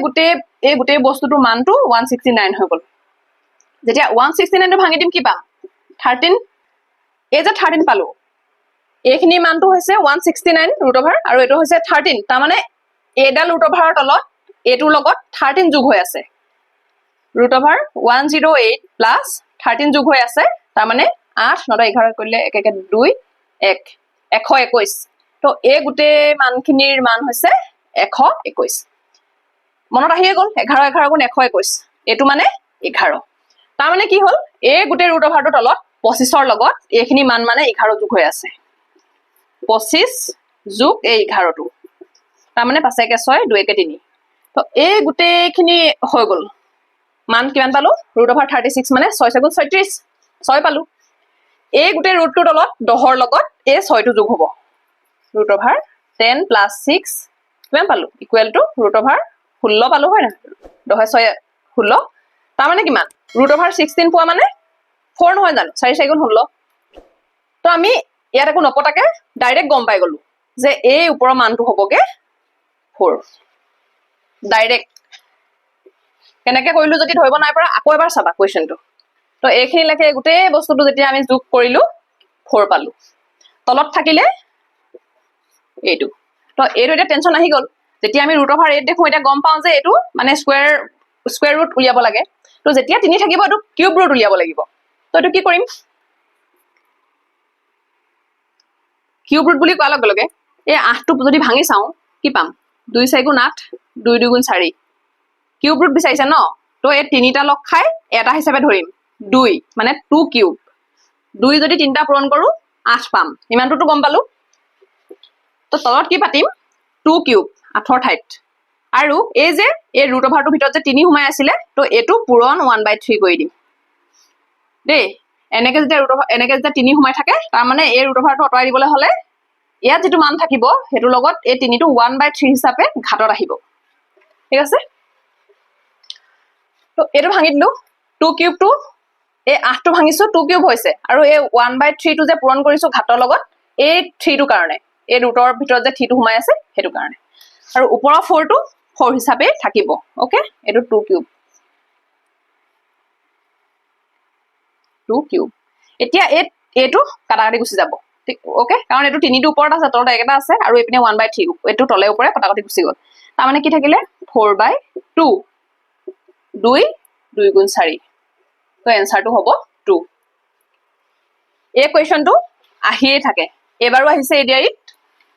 গোটেই বস্তুটোৰ মানটো 169 হৈ গ'ল যেতিয়া 169 টো ভাঙি দিম কি পাম 13 এই যে 13 পালো এইখিনি মানটো হৈছে 169 ৰুট অভাৰ আৰু এটো হৈছে 13 তাৰ মানে এডাল ৰুট অভাৰৰ তলত এটোৰ লগত 13 যোগ হৈ আছে ৰুট অভাৰ 108 প্লাস 13 যোগ হৈ আছে তাৰ মানে 8 9 11 কৰিলে 1 1 2 1 121 তো এই গোটেই মানখিনিৰ মান হৈছে 121 মনত আহিয়ে গ'ল 11 11 গুণ 121 এটো মানে 11 তাৰ মানে কি হ'ল এই গোটেই ৰুট অভাৰটো তলত 25 ৰ লগত এইখিনি মান মানে 11 যোগ হৈ আছে 25 যোগ এই 11 টো তাৰ মানে 5 1 6 2 1 3 তো এই গোটেইখিনি হৈ গ'ল মান কিমান পালো ৰুট অভাৰ 36 মানে 6 গুণ 36 6 পালো এই গোটেই ৰুটটোৰ তলত 10 ৰ লগত এই 6 টো যোগ হ'ব ৰুট অভাৰ 10 প্লাস 6 কিমান পালো ইকুৱেল টু ৰুট অভাৰ 16 পালো হয় না 10 6 16 তাৰ মানে কিমান ৰুট অভাৰ 16 পোৱা মানে 4 নহয় জানো 4 4 গুণ 16 তো আমি ইয়াত একো নপটাকে ডাইৰেক্ট গম পাই গলো যে এই ওপৰৰ মানটো হ'বগে 4 ডাইৰেক্ট কেনেকে কৰিলো যদি ধৰিব নাই পৰা আকৌ এবাৰ চাবা কোৱেশ্চনটো তো এইখিনি লেকে গোটেই বস্তুটো যেতিয়া আমি যোগ কৰিলো 4 পালো তলত থাকিলে এইটো তো এইটো এটা টেনচন আহি গ'ল যেতিয়া আমি ৰুট অভাৰ 8 দেখো এটা গম পাও যে এইটো মানে স্কয়াৰ ৰুট উলিয়াব লাগে তো যেতিয়া 3 থাকিব এটো কিউব ৰুট উলিয়াব লাগিব তো এটো কি কৰিম কিউব ৰুট বুলি কোৱাৰ লগে লগে এই 8 টো যদি ভাঙি চাও কি পাম 2 4 গুণ 8 2 2 গুণ 4 কিউব ৰুট বিচাৰিছে ন তো এই তিনিটা লগ খাই এটা হিচাপে ধৰিম 2 মানে 2 কিউব 2 যদি তিনটা পূৰণ কৰো 8 পাম ইমানটো গম পালো তো তলত কি পাতিম 2 কিউব 8 ৰ ঠাইত আৰু এই যে এই ৰুট অভাৰটোৰ ভিতৰত যে 3 সোমাই আছিল তো এটো পূৰণ 1/3 কৰি দিম দেই এনেকে যেতিয়া ৰুট অভাৰ এনেকে যেতিয়া 3 সোমাই থাকে তাৰ মানে এই ৰুট অভাৰটো অতৰাই দিবলৈ হলে ইয়াত যেটো মান থাকিব হেতু লগত এই 3 টো 1/3 হিচাপে ঘাটত আহিব ঠিক আছে তো এটো ভাঙি দিলো 2 কিউব টো এই 8 টো ভাঙিছো 2 কিউব হৈছে আৰু এই 1/3 টো যে পূৰণ কৰিছো ঘাটৰ লগত এই 3 টো কাৰণে এই ৰুটৰ ভিতৰত যে 3 টো সোমাই আছে হেতু কাৰণে আৰু ওপৰৰ 4 টো 4 হিচাপে থাকিব ওকে এটো 2 কিউব এতিয়া এটো কাটাকাটি গুছি যাব ঠিক ওকে কাৰণ এটো 3 টো ওপৰত আছে তলত একটা আছে আৰু এপিনে 1/3 এটো তলে ওপৰে কাটাকাটি গুছি গল তাৰ মানে কি থাকিলে 4/2 2 2 গুণ 4 তো এনসাৰটো হ'ব 2 এই কোৱেশ্চনটো আহিয়ে থাকে এবাৰো আহিছে এডিআৰিত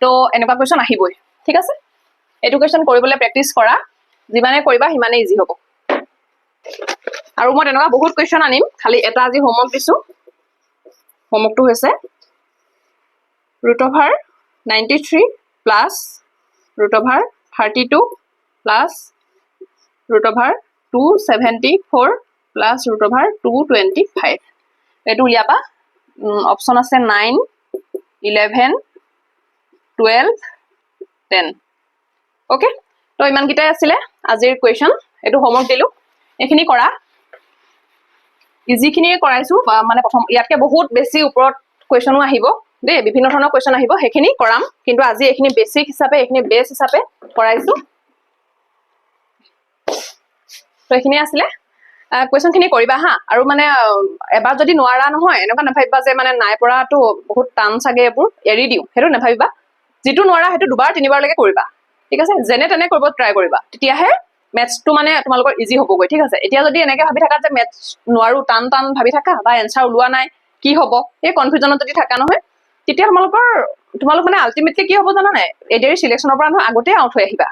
তো এনেকুৱা কোৱেশ্চন আহিবই ঠিক আছে এটো কোৱেশ্চন কৰিবলৈ প্ৰেক্টিস কৰা যিমানে কৰিবা হিমানে ইজি হ'ব আৰু মই তেনেকুৱা বহুত কোৱেশ্চন আনিম খালি এটা আজি হোমৱৰ্ক দিছো হোমৱৰ্কটো হৈছে root over 93 plus root over 32 plus root over 274 plus root over 225 এটো উলিয়াবা অপচন আছে 9 11 12 10 ওকে তো ইমান কিটাই আছিল আজিৰ কোৱেশ্চন এটো হোমৱৰ্ক দিলো এখিনি কৰা ইজিখিনি কৰাইছো মানে প্ৰথম ইয়াতকে বহুত বেছি ওপৰত কোৱেশ্চনো আহিব দে বিভিন্ন ধৰণৰ কোৱেশ্চন আহিব হেখিনি কৰাম কিন্তু আজি এখিনি বেসিক হিচাপে এখিনি বেস হিচাপে কৰাইছো তো এখিনি আছিল কোৱেশ্চন খিনি কৰিবা হা আৰু মানে এবাৰ যদি নোৱাৰা নহয় এনেকা নাভাবিবা যে মানে নাই পৰাটো বহুত টান সাগে এবোৰ এৰি দিও হেতু নাভাবিবা যেটো নোৱাৰা হেতু দুবাৰ তিনিবাৰ লৈকে কৰিবা ঠিক আছে যেনে তেনে কৰিব ট্ৰাই কৰিবা তেতিয়াহে ম্যাথছটো মানে তোমালোকৰ ইজি হ'বগৈ ঠিক আছে এতিয়া যদি এনেকে ভাবি থাকা যে ম্যাথছ নোৱাৰো টান ভাবি থাকা বা এনসাৰ ওলোৱা নাই কি হ'ব এই কনফিউজনত যদি থাকা নহয় তেতিয়া তোমালোক মানে আলটিমেটলি কি হ'ব জানা নাই এডিআৰি সিলেকশনৰ পৰা নহয় আগতে আউট হৈ আহিবা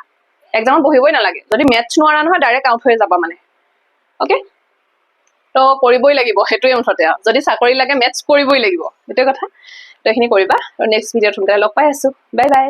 এক্সামত বহিবই নালাগে যদি ম্যাথছ নোৱাৰা নহয় ডাইৰেক্ট আউট হৈ যাবা মানে ওকে তো কৰিবই লাগিব হেতুই মুঠতে যদি চাকৰি লাগে ম্যাথছ কৰিবই লাগিব এটো কথা তো এখিনি কৰিবা আৰু নেক্সট ভিডিঅ'ত সোনকালে লগ পাই আছো বাই বাই